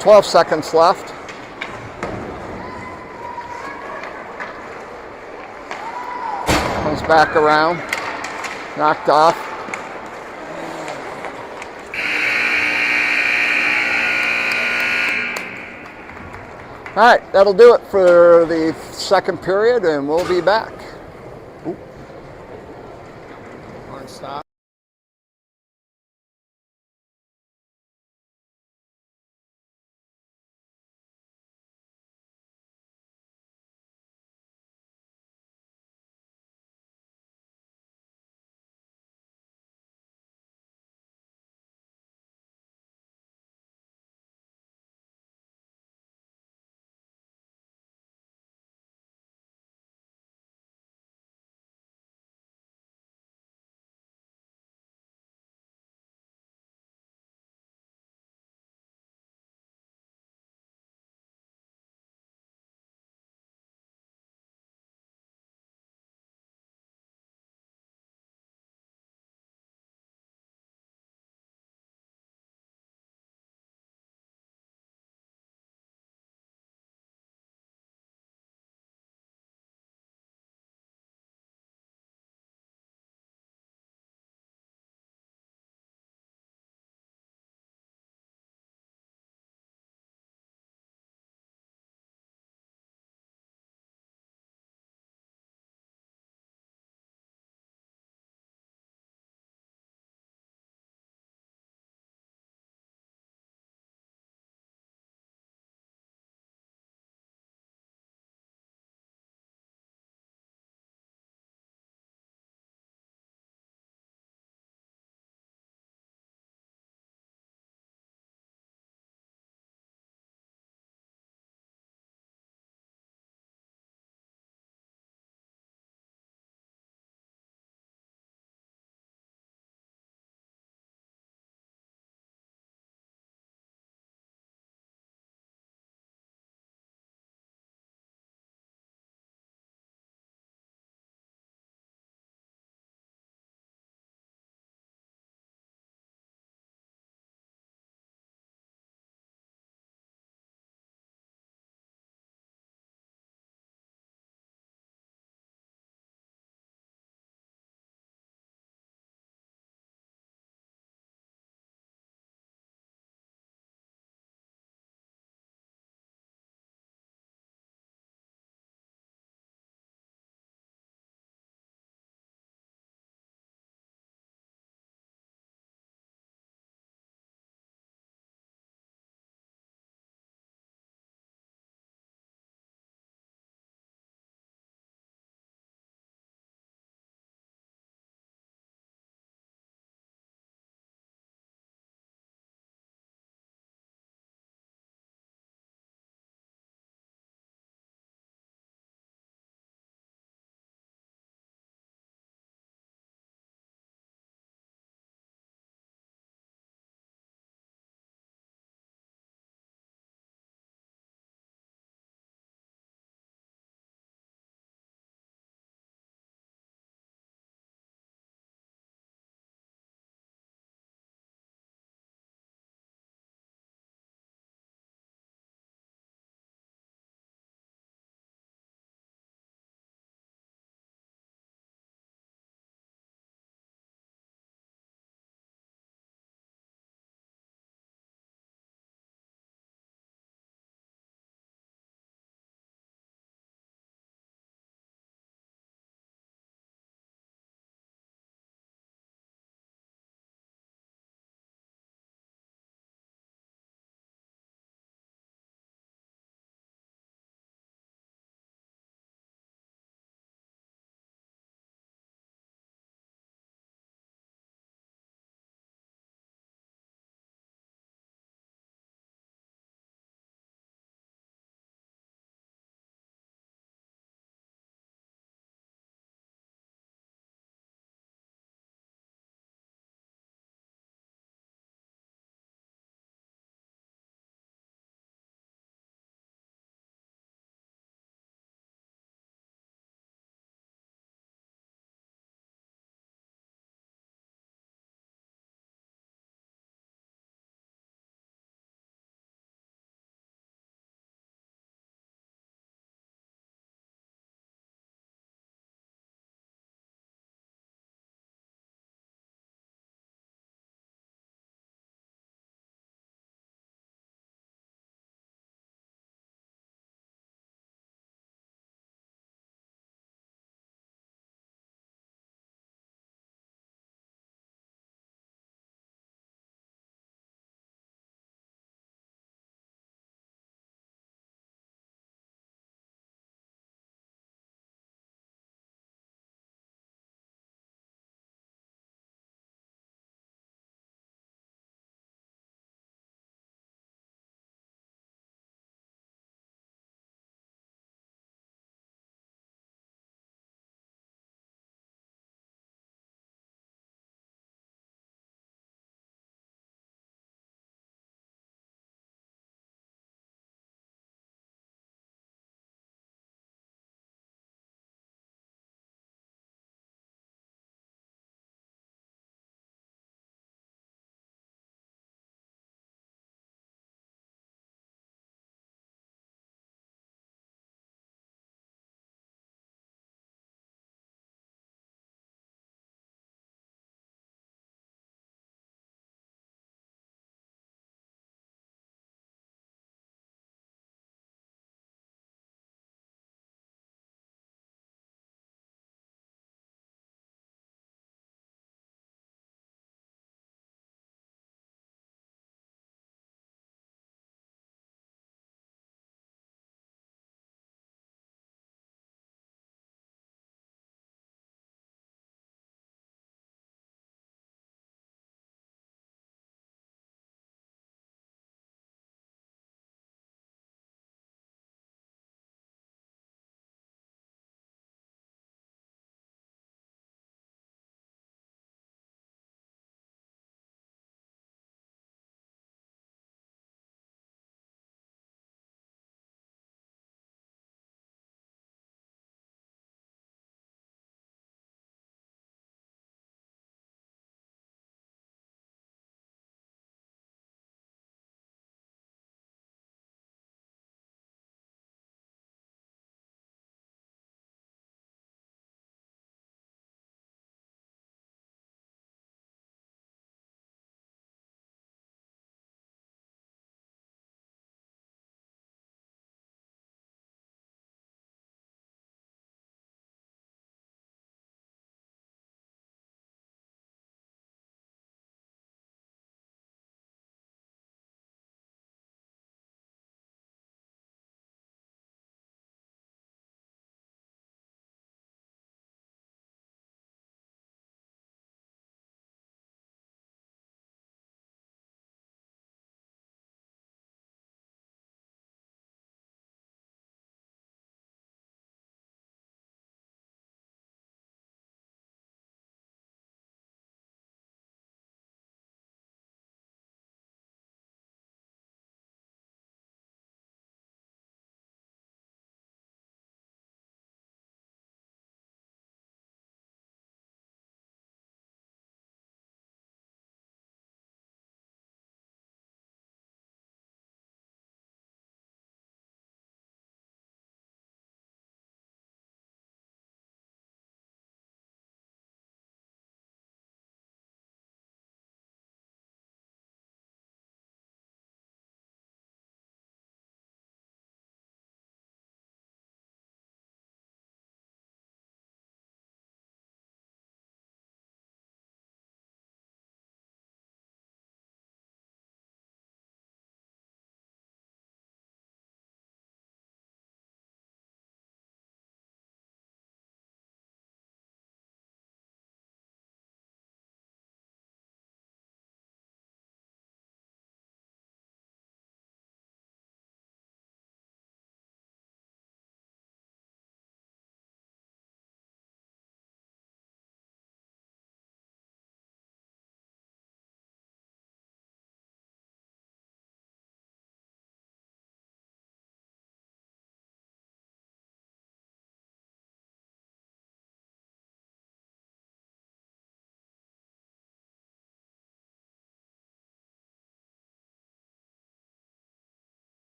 12 seconds left. Comes back around, knocked off. All right, that'll do it for the second period, and we'll be back. Stop.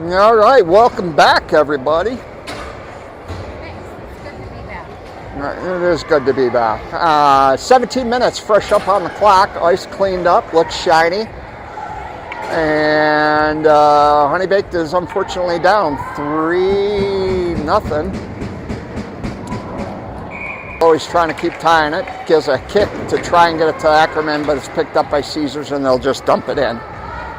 All right, welcome back, everybody. Thanks. It's good to be back. It is good to be back. 17 minutes, fresh up on the clock. Ice cleaned up, looks shiny. And Honeybaked is unfortunately down 3-0. Always trying to keep tying it. Gives a kick to try and get it to Ackerman, but it's picked up by Caesars and they'll just dump it in.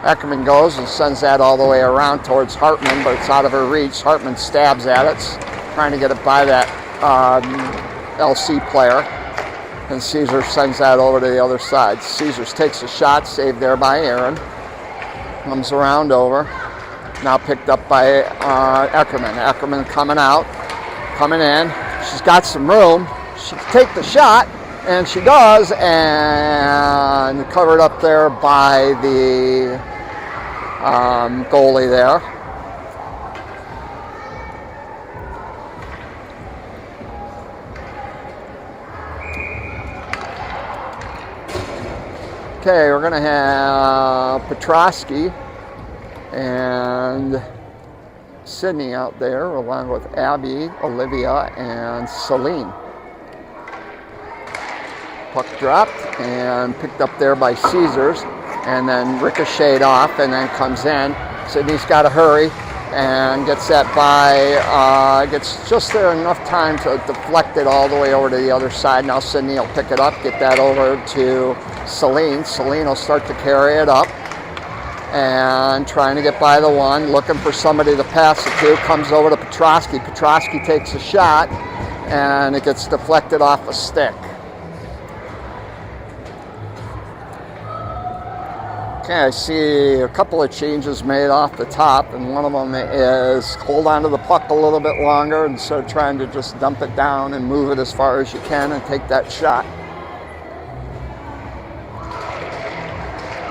Ackerman goes and sends that all the way around towards Hartman, but it's out of her reach. Hartman stabs at it, trying to get it by that LC player. And Caesars sends that over to the other side. Caesars takes a shot, saved there by Aaron. Comes around over. Now picked up by Ackerman. Ackerman coming out, coming in. She's got some room. She can take the shot, and she does, and covered up there by the goalie there. Okay, we're going to have Petrosky and Sydney out there, along with Abby, Olivia, and Celine. Puck dropped and picked up there by Caesars, and then ricocheted off and then comes in. Sydney's got to hurry and gets that by, gets just there enough time to deflect it all the way over to the other side. Now Sydney will pick it up, get that over to Celine. Celine will start to carry it up and trying to get by the one, looking for somebody to pass it to, comes over to Petrosky. Petrosky takes a shot and it gets deflected off a stick. Okay, I see a couple of changes made off the top, and one of them is hold on to the puck a little bit longer instead of trying to just dump it down and move it as far as you can and take that shot.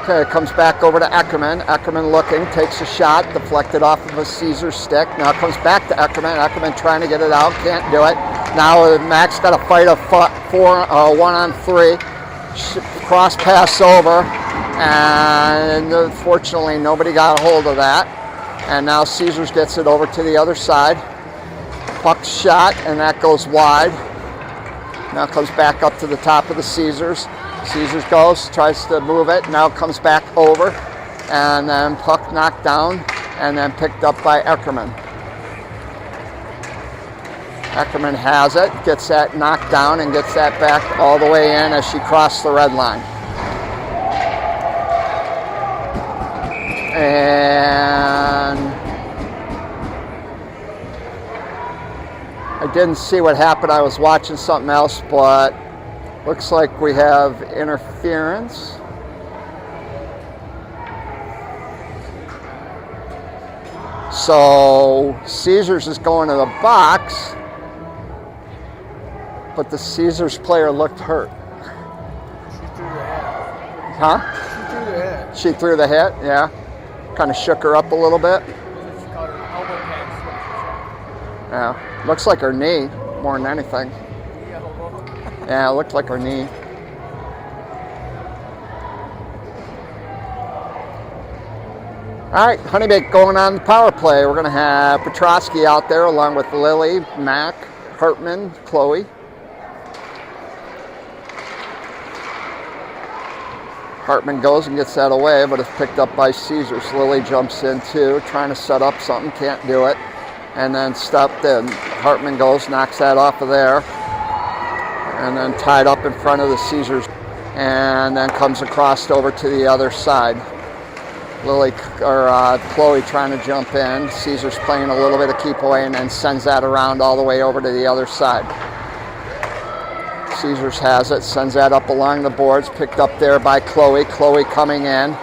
Okay, it comes back over to Ackerman. Ackerman looking, takes a shot, deflected off of a Caesar stick. Now it comes back to Ackerman. Ackerman trying to get it out, can't do it. Now Max got to fight a 1-on-3. Cross pass over, and unfortunately nobody got a hold of that. And now Caesars gets it over to the other side. Puck shot, and that goes wide. Now comes back up to the top of the Caesars. Caesars goes, tries to move it, now comes back over, and then puck knocked down, and then picked up by Ackerman. Ackerman has it, gets that knocked down, and gets that back all the way in as she crossed the red line. And I didn't see what happened, I was watching something else, but looks like we have interference. So Caesars is going to the box, but the Caesars player looked hurt. She threw the hit. Huh? She threw the hit. She threw the hit, yeah. Kind of shook her up a little bit. She caught her elbow pad. Yeah. Looks like her knee more than anything. Yeah, it looked like her knee. All right, Honeybaked going on the power play. We're going to have Petrosky out there along with Lily, Mac, Hartman, Chloe. Hartman goes and gets that away, but it's picked up by Caesars. Lily jumps in too, trying to set up something, can't do it. And then stepped in. Hartman goes, knocks that off of there. And then tied up in front of the Caesars. And then comes across over to the other side. Chloe trying to jump in. Caesars playing a little bit of keep away and then sends that around all the way over to the other side. Caesars has it, sends that up along the boards, picked up there by Chloe. Chloe coming in,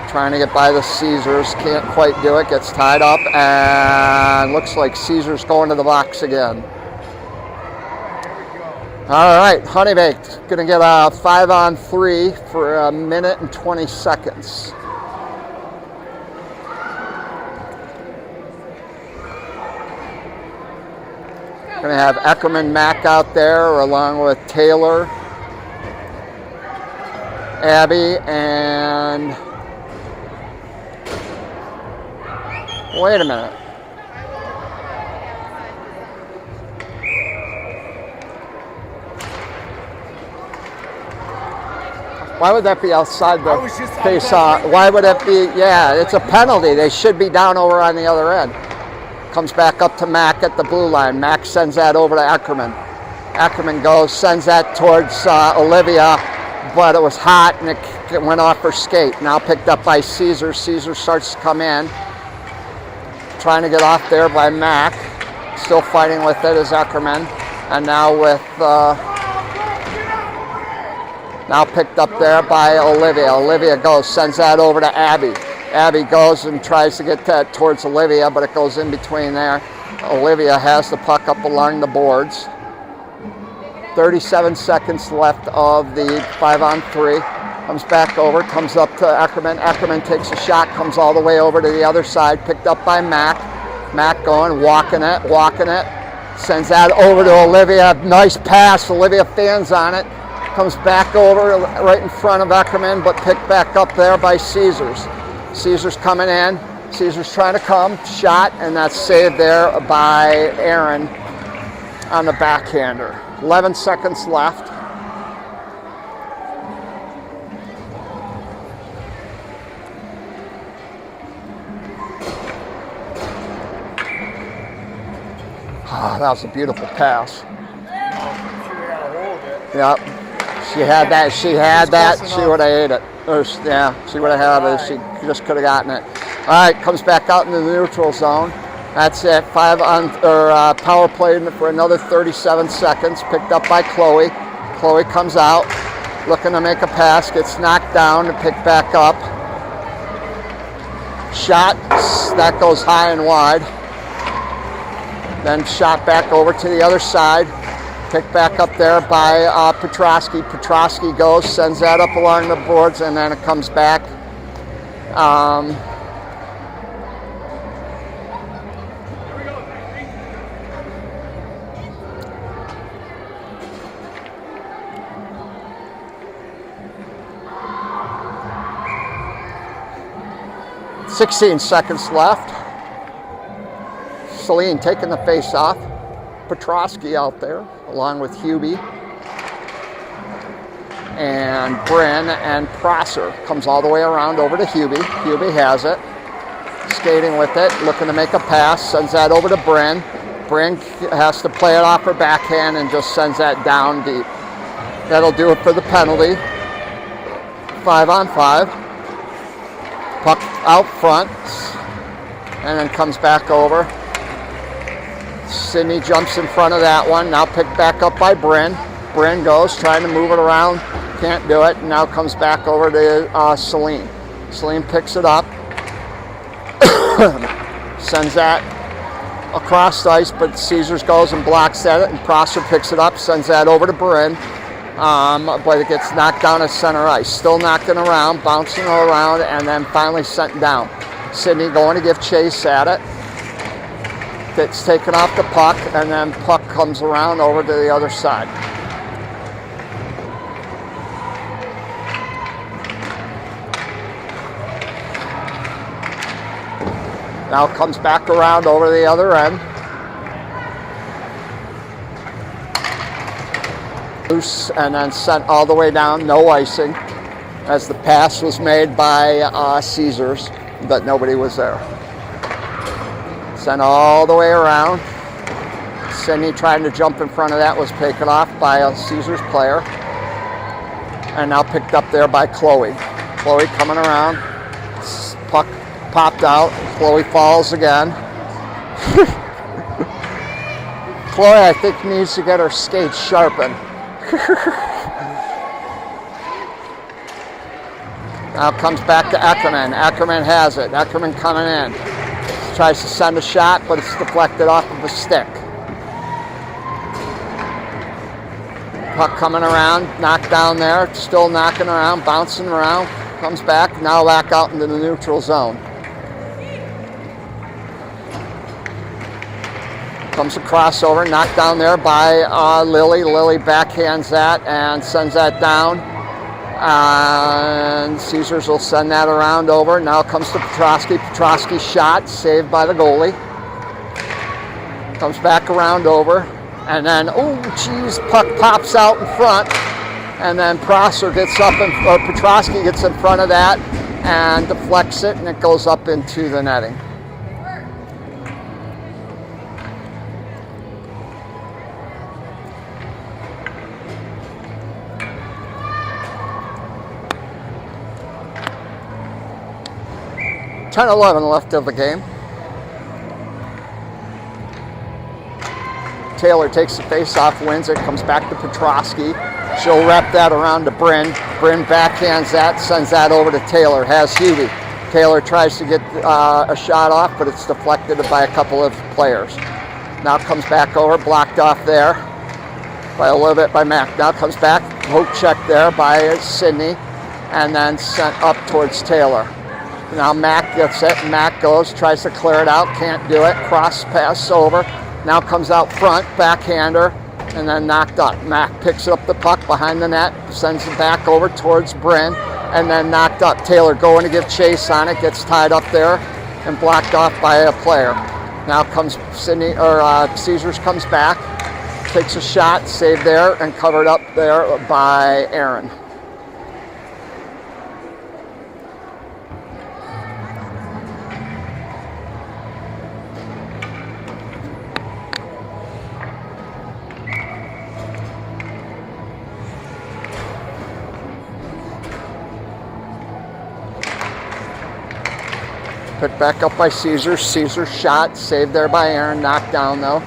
trying to get by the Caesars, can't quite do it, gets tied up, and looks like Caesars going to the box again. All right, Honeybaked gonna get a 5-on-3 for 1 minute and 20 seconds. Going to have Eckerman Mack out there along with Taylor, Abby, and Wait a minute. Why would that be outside the face off? Why would it be? Yeah, it's a penalty. They should be down over on the other end. Comes back up to Mac at the blue line. Mac sends that over to Ackerman. Ackerman goes, sends that towards Olivia, but it was hot and it went off her skate. Now picked up by Caesar. Caesar starts to come in. Trying to get off there by Mac. Still fighting with it is Ackerman. And now with... now picked up there by Olivia. Olivia goes, sends that over to Abby. Abby goes and tries to get that towards Olivia, but it goes in between there. Olivia has the puck up along the boards. 37 seconds left of the 5-on-3. Comes back over, comes up to Ackerman. Ackerman takes a shot, comes all the way over to the other side, picked up by Mac. Mac going, walking it. Sends that over to Olivia. Nice pass. Olivia fans on it. Comes back over right in front of Ackerman, but picked back up there by Caesars. Caesars coming in. Caesars trying to come. Shot, and that's saved there by Aaron on the backhander. 11 seconds left. Oh, that was a beautiful pass. Yep. She had that. She would have ate it. She would have had it. She just could have gotten it. All right, comes back out into the neutral zone. That's it. Power play for another 37 seconds. Picked up by Chloe. Chloe comes out, looking to make a pass. Gets knocked down and picked back up. Shot. That goes high and wide. Then shot back over to the other side. Picked back up there by Petrosky. Petrosky goes, sends that up along the boards, and then it comes back. 16 seconds left. Celine taking the face off. Petrosky out there, along with Hubie. And Bryn and Prosser comes all the way around over to Hubie. Hubie has it. Skating with it, looking to make a pass. Sends that over to Bryn. Bryn has to play it off her backhand and just sends that down deep. That'll do it for the penalty. 5-on-5. Puck out front. And then comes back over. Sydney jumps in front of that one. Now picked back up by Bryn. Bryn goes, trying to move it around. Can't do it. Now comes back over to Celine. Celine picks it up. Sends that across the ice, but Caesars goes and blocks at it, and Prosser picks it up, sends that over to Bryn. But it gets knocked down at center ice. Still knocking around, bouncing around, and then finally sent down. Sydney going to give chase at it. It's taken off the puck, and then puck comes around over to the other side. Now comes back around over the other end. Loose and then sent all the way down, no icing, as the pass was made by Caesars, but nobody was there. Sent all the way around. Sydney trying to jump in front of that was taken off by a Caesars player. And now picked up there by Chloe. Chloe coming around. Puck popped out. Chloe falls again. Chloe, I think, needs to get her skates sharpened. Now comes back to Ackerman. Ackerman has it. Ackerman coming in. Tries to send a shot, but it's deflected off of a stick. Puck coming around, knocked down there, still knocking around, bouncing around, comes back, now back out into the neutral zone. Comes a crossover, knocked down there by Lily. Lily backhands that and sends that down. And Caesars will send that around over. Now comes to Petrosky. Petrosky shot, saved by the goalie. Comes back around over. And then, oh, geez, puck pops out in front. And then Prosser gets up, or Petrosky gets in front of that and deflects it, and it goes up into the netting. .11 left of the game. Taylor takes the face-off, wins it, comes back to Petrosky. She'll wrap that around to Bryn. Bryn backhands that, sends that over to Taylor, has Hubie. Taylor tries to get a shot off, but it's deflected by a couple of players. Now comes back over, blocked off there by a little bit by Mac. Now comes back, poke check there by Sydney, and then sent up towards Taylor. Now Mac gets it, Mac goes, tries to clear it out, can't do it, cross pass over. Now comes out front, backhander, and then knocked up. Mac picks up the puck behind the net, sends it back over towards Bryn, and then knocked up. Taylor going to give chase on it, gets tied up there and blocked off by a player. Now comes Sydney, or Caesars comes back, takes a shot, saved there, and covered up there by Aaron. Picked back up by Caesars. Caesars shot, saved there by Aaron, knocked down though.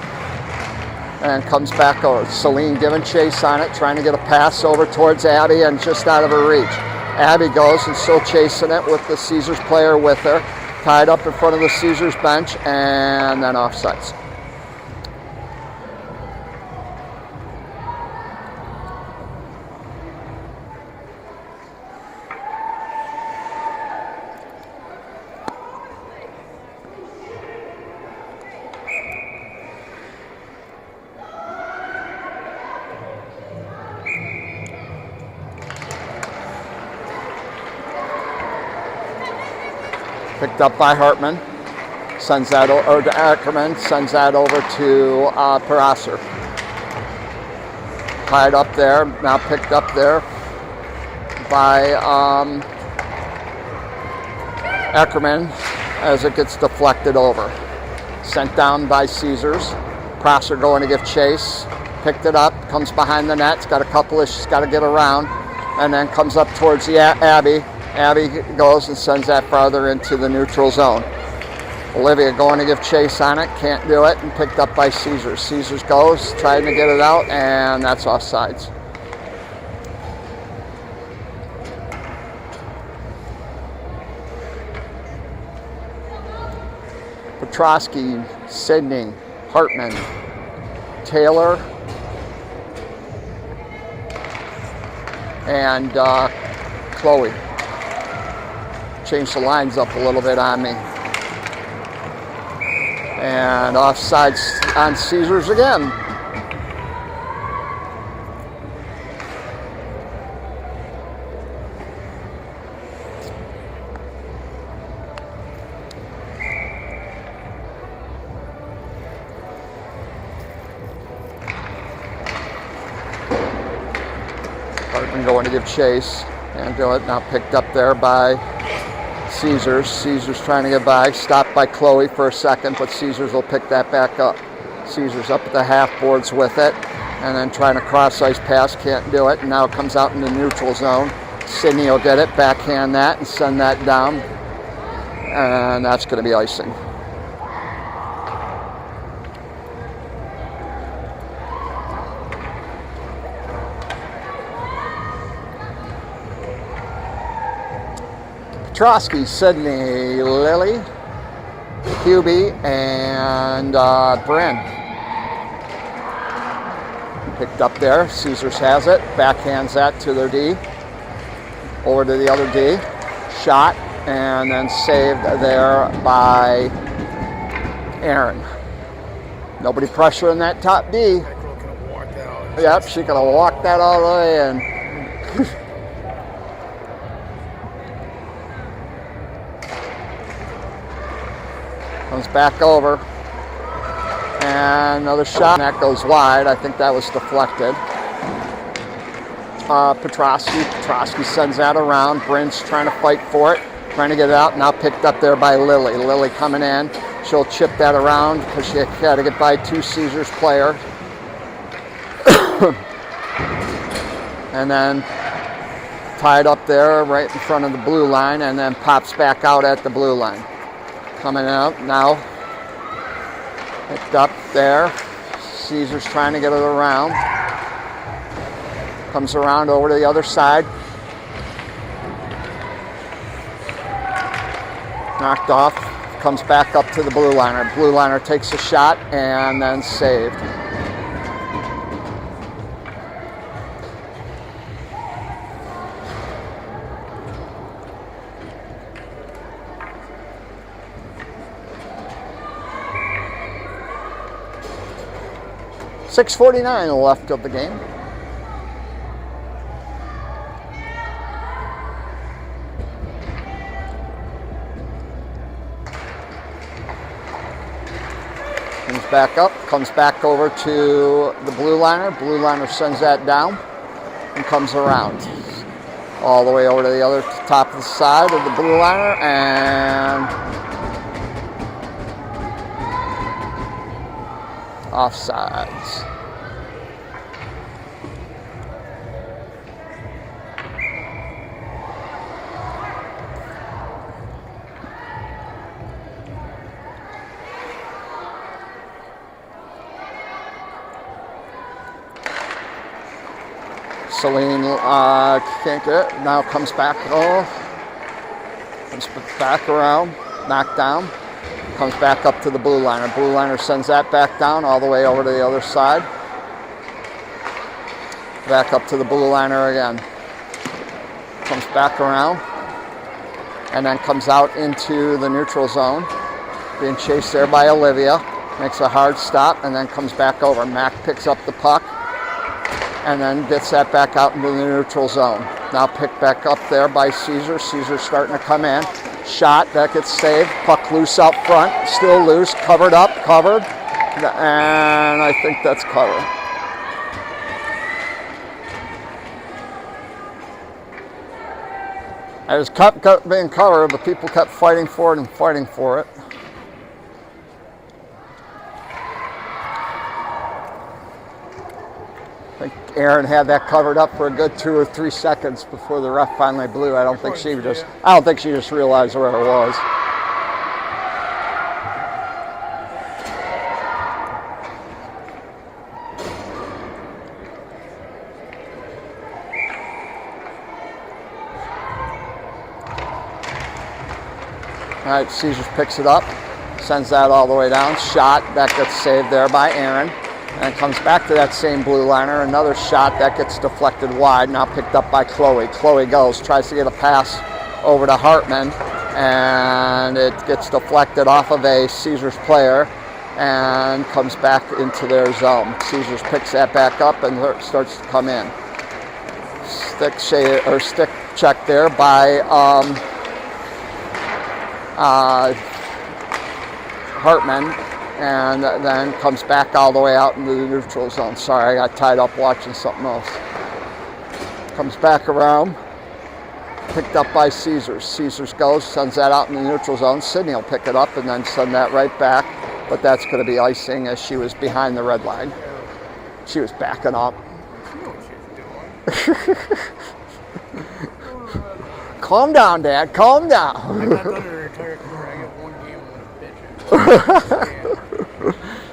And comes back over. Celine giving chase on it, trying to get a pass over towards Abby and just out of her reach. Abby goes and still chasing it with the Caesars player with her. Tied up in front of the Caesars bench and then offsides. Picked up by Hartman, sends that over to Ackerman, sends that over to Prosser. Tied up there, now picked up there by Ackerman as it gets deflected over. Sent down by Caesars. Prosser going to give chase, picked it up, comes behind the net, it's got a couple of, she's got to get around, and then comes up towards the Abby. Abby goes and sends that farther into the neutral zone. Olivia going to give chase on it, can't do it, and picked up by Caesars. Caesars goes, trying to get it out, and that's offsides. Petrosky, Sydney, Hartman, Taylor, and Chloe. Change the lines up a little bit on me. And offsides on Caesars again. Hartman going to give chase. Can't do it. Now picked up there by Caesars. Caesars trying to get by. Stopped by Chloe for a second, but Caesars will pick that back up. Caesars up at the half boards with it, and then trying to cross ice pass, can't do it. And now it comes out in the neutral zone. Sydney will get it, backhand that, and send that down. And that's going to be icing. Petrosky, Sydney, Lily, Hubie, and Bryn. Picked up there. Caesars has it. Backhands that to their D. Over to the other D. Shot, and then saved there by Aaron. Nobody pressuring that top D. That girl could have walked out. Yep, she could have walked that all the way in. Comes back over. And another shot. That goes wide. I think that was deflected. Petrosky sends that around. Bryn's trying to fight for it. Trying to get it out. Now picked up there by Lily. Lily coming in. She'll chip that around because she had to get by two Caesars players. And then tied up there right in front of the blue line, and then pops back out at the blue line. Coming out now. Picked up there. Caesars trying to get it around. Comes around over to the other side. Knocked off. Comes back up to the blue liner. Blue liner takes a shot and then saved. .649 left of the game. Back up, comes back over to the blue liner. Blue liner sends that down and comes around all the way over to the other top of the side of the blue liner and offsides. Celine can't get it. Now comes back. Comes back around. Knocked down. Comes back up to the blue liner. Blue liner sends that back down all the way over to the other side. Back up to the blue liner again. Comes back around. And then comes out into the neutral zone. Being chased there by Olivia. Makes a hard stop and then comes back over. Mac picks up the puck. And then gets that back out into the neutral zone. Now picked back up there by Caesar. Caesar starting to come in. Shot, that gets saved. Puck loose out front, still loose, covered up, covered. And I think that's covered. It was kept being covered, but people kept fighting for it and fighting for it. I think Aaron had that covered up for a good 2 or 3 seconds before the ref finally blew. I don't think she just realized where it was. All right, Caesars picks it up, sends that all the way down. Shot, that gets saved there by Aaron. And comes back to that same blue liner. Another shot that gets deflected wide. Now picked up by Chloe. Chloe goes, tries to get a pass over to Hartman. And it gets deflected off of a Caesars player and comes back into their zone. Caesars picks that back up and starts to come in. Stick check there by Hartman. And then comes back all the way out into the neutral zone. Sorry, I got tied up watching something else. Comes back around. Picked up by Caesars. Caesars goes, sends that out in the neutral zone. Sydney will pick it up and then send that right back. But that's going to be icing as she was behind the red line. She was backing up. Calm down, Dad. Calm down. I got under her entire career. I got 1 game with a bitch.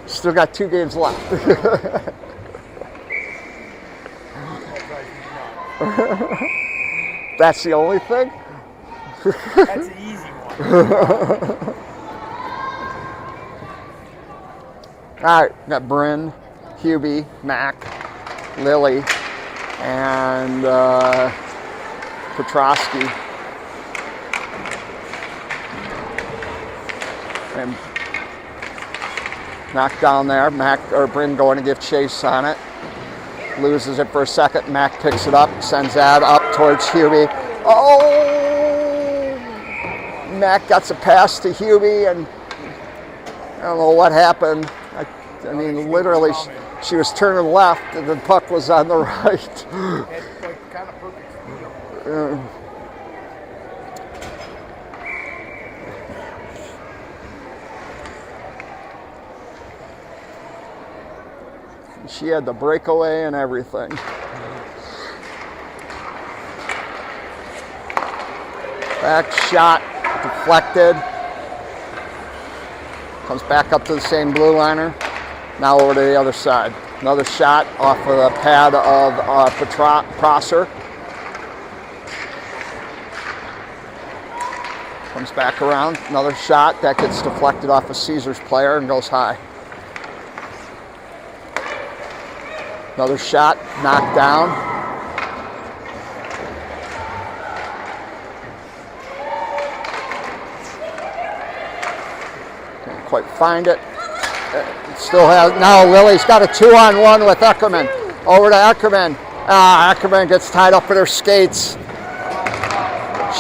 Still got 2 games left. That's the only thing? That's an easy one. All right, got Bryn, Hubie, Mac, Lily, and Petrosky. And knocked down there. Bryn going to give chase on it. Loses it for a second. Mac picks it up, sends that up towards Hubie. Oh! Mac gets a pass to Hubie, and I don't know what happened. I mean, literally, she was turning left, and the puck was on the right. Had like kind of perfect speed. She had the breakaway and everything. Back shot, deflected. Comes back up to the same blue liner. Now over to the other side. Another shot off of the pad of Prosser. Comes back around. Another shot that gets deflected off of Caesar's player and goes high. Another shot, knocked down. Can't quite find it. Still has, now Lily's got a 2-on-1 with Eckerman. Over to Eckerman. Eckerman gets tied up with her skates.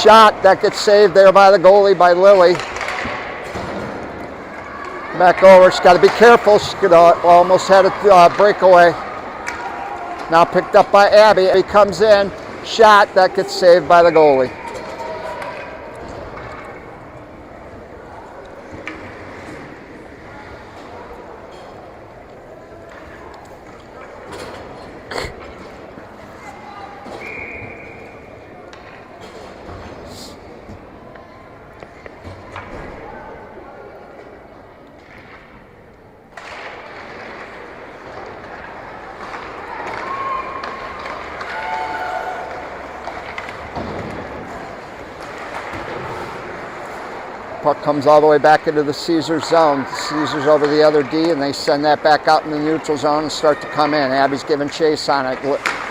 Shot that gets saved there by the goalie, by Lily. Back over, she's got to be careful. She's almost had a breakaway. Now picked up by Abby. Abby comes in, shot that gets saved by the goalie. Puck comes all the way back into the Caesars zone. Caesars over the other D, and they send that back out in the neutral zone and start to come in. Abby's giving chase on it.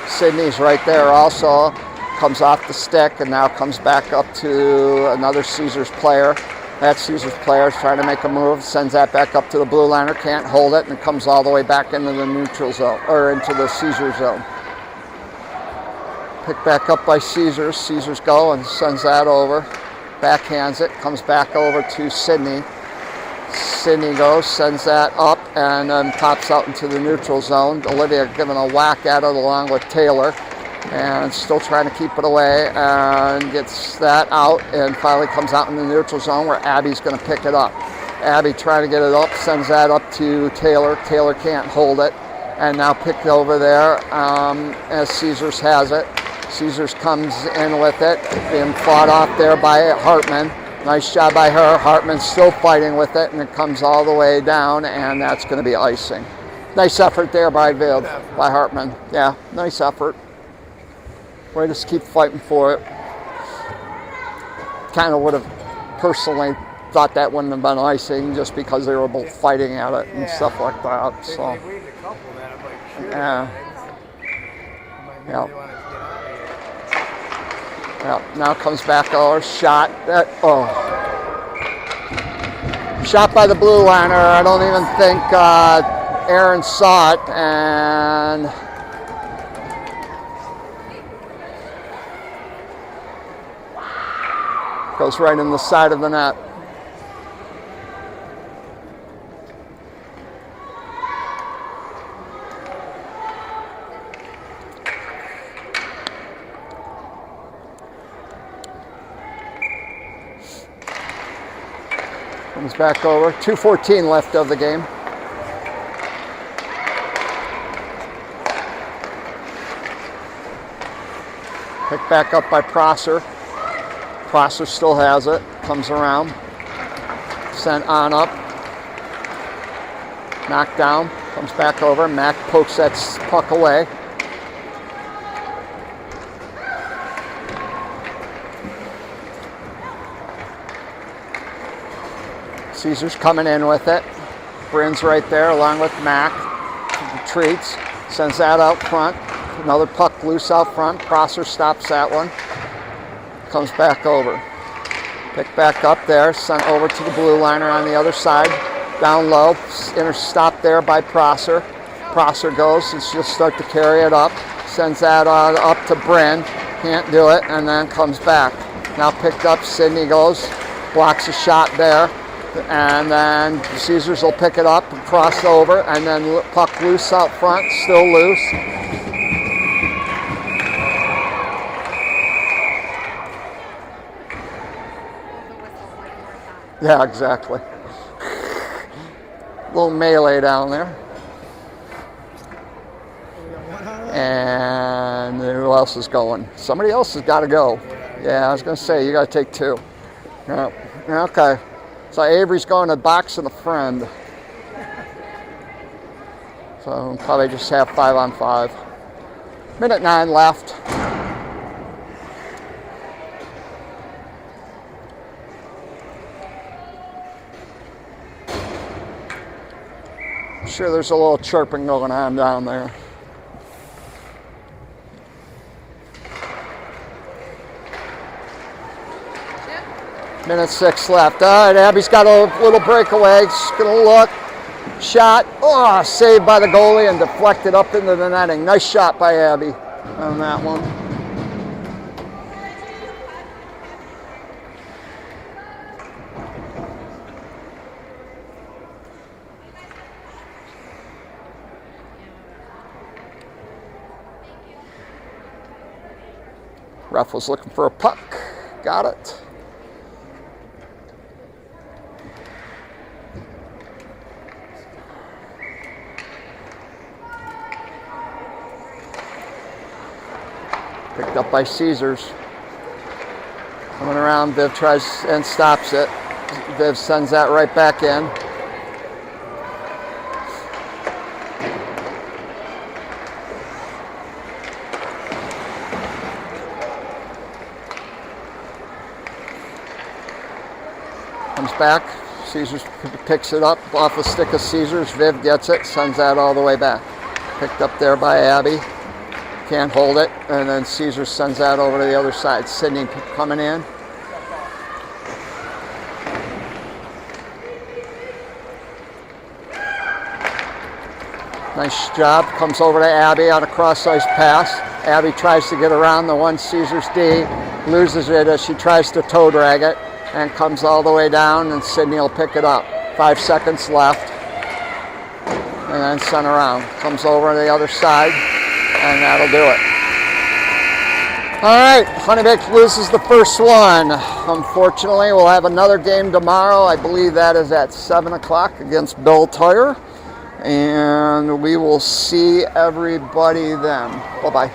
Sydney's right there also. Comes off the stick and now comes back up to another Caesars player. That Caesars player is trying to make a move, sends that back up to the blue liner, can't hold it, and it comes all the way back into the neutral zone, or into the Caesars zone. Picked back up by Caesars. Caesars go and sends that over. Backhands it, comes back over to Sydney. Sydney goes, sends that up, and then pops out into the neutral zone. Olivia giving a whack at it along with Taylor, and still trying to keep it away, and gets that out, and finally comes out in the neutral zone where Abby's going to pick it up. Abby trying to get it up, sends that up to Taylor. Taylor can't hold it, and now picked over there as Caesars has it. Caesars comes in with it, being fought off there by Hartman. Nice job by her. Hartman's still fighting with it, and it comes all the way down, and that's going to be icing. Nice effort there by Viv, by Hartman. Yeah, nice effort. Way to keep fighting for it. Kind of would have personally thought that wouldn't have been icing just because they were both fighting at it and stuff like that. So, They waved a couple that I'm like, sure. Yeah. Yeah, now comes back over, shot. Shot by the blue liner. I don't even think Aaron saw it, and goes right in the side of the net. Comes back over. 2:14 left of the game. Picked back up by Prosser. Prosser still has it. Comes around. Sent on up. Knocked down. Comes back over. Mac pokes that puck away. Caesar's coming in with it. Bryn's right there along with Mac. Retreats. Sends that out front. Another puck loose out front. Prosser stops that one. Comes back over. Picked back up there. Sent over to the blue liner on the other side. Down low. Stop there by Prosser. Prosser goes and she'll start to carry it up. Sends that up to Bryn. Can't do it. And then comes back. Now picked up. Sydney goes. Blocks a shot there. And then Caesars will pick it up and cross over, and then puck loose out front, still loose. Yeah, exactly. Little melee down there. And who else is going? Somebody else has got to go. Yeah, I was going to say, you got to take two. Yeah. Okay. So Avery's going to boxing a friend. So we'll probably just have 5-on-5. Minute 9 left. I'm sure there's a little chirping going on down there. Minute 6 left. All right, Abby's got a little breakaway. She's going to look. Shot. Oh, saved by the goalie and deflected up into the netting. Nice shot by Abby on that one. Ref was looking for a puck. Got it. Picked up by Caesars. Coming around, Viv tries and stops it. Viv sends that right back in. Comes back. Caesars picks it up off the stick of Caesars. Viv gets it, sends that all the way back. Picked up there by Abby. Can't hold it, and then Caesar sends that over to the other side. Sydney coming in. Nice job. Comes over to Abby on a cross-ice pass. Abby tries to get around the one Caesar's D, loses it as she tries to toe drag it, and comes all the way down, and Sydney will pick it up. 5 seconds left, and then sent around. Comes over to the other side. And that'll do it. All right, Honeybaked loses the first one. Unfortunately, we'll have another game tomorrow. I believe that is at 7 o'clock against Bell Tire. And we will see everybody then. Bye-bye.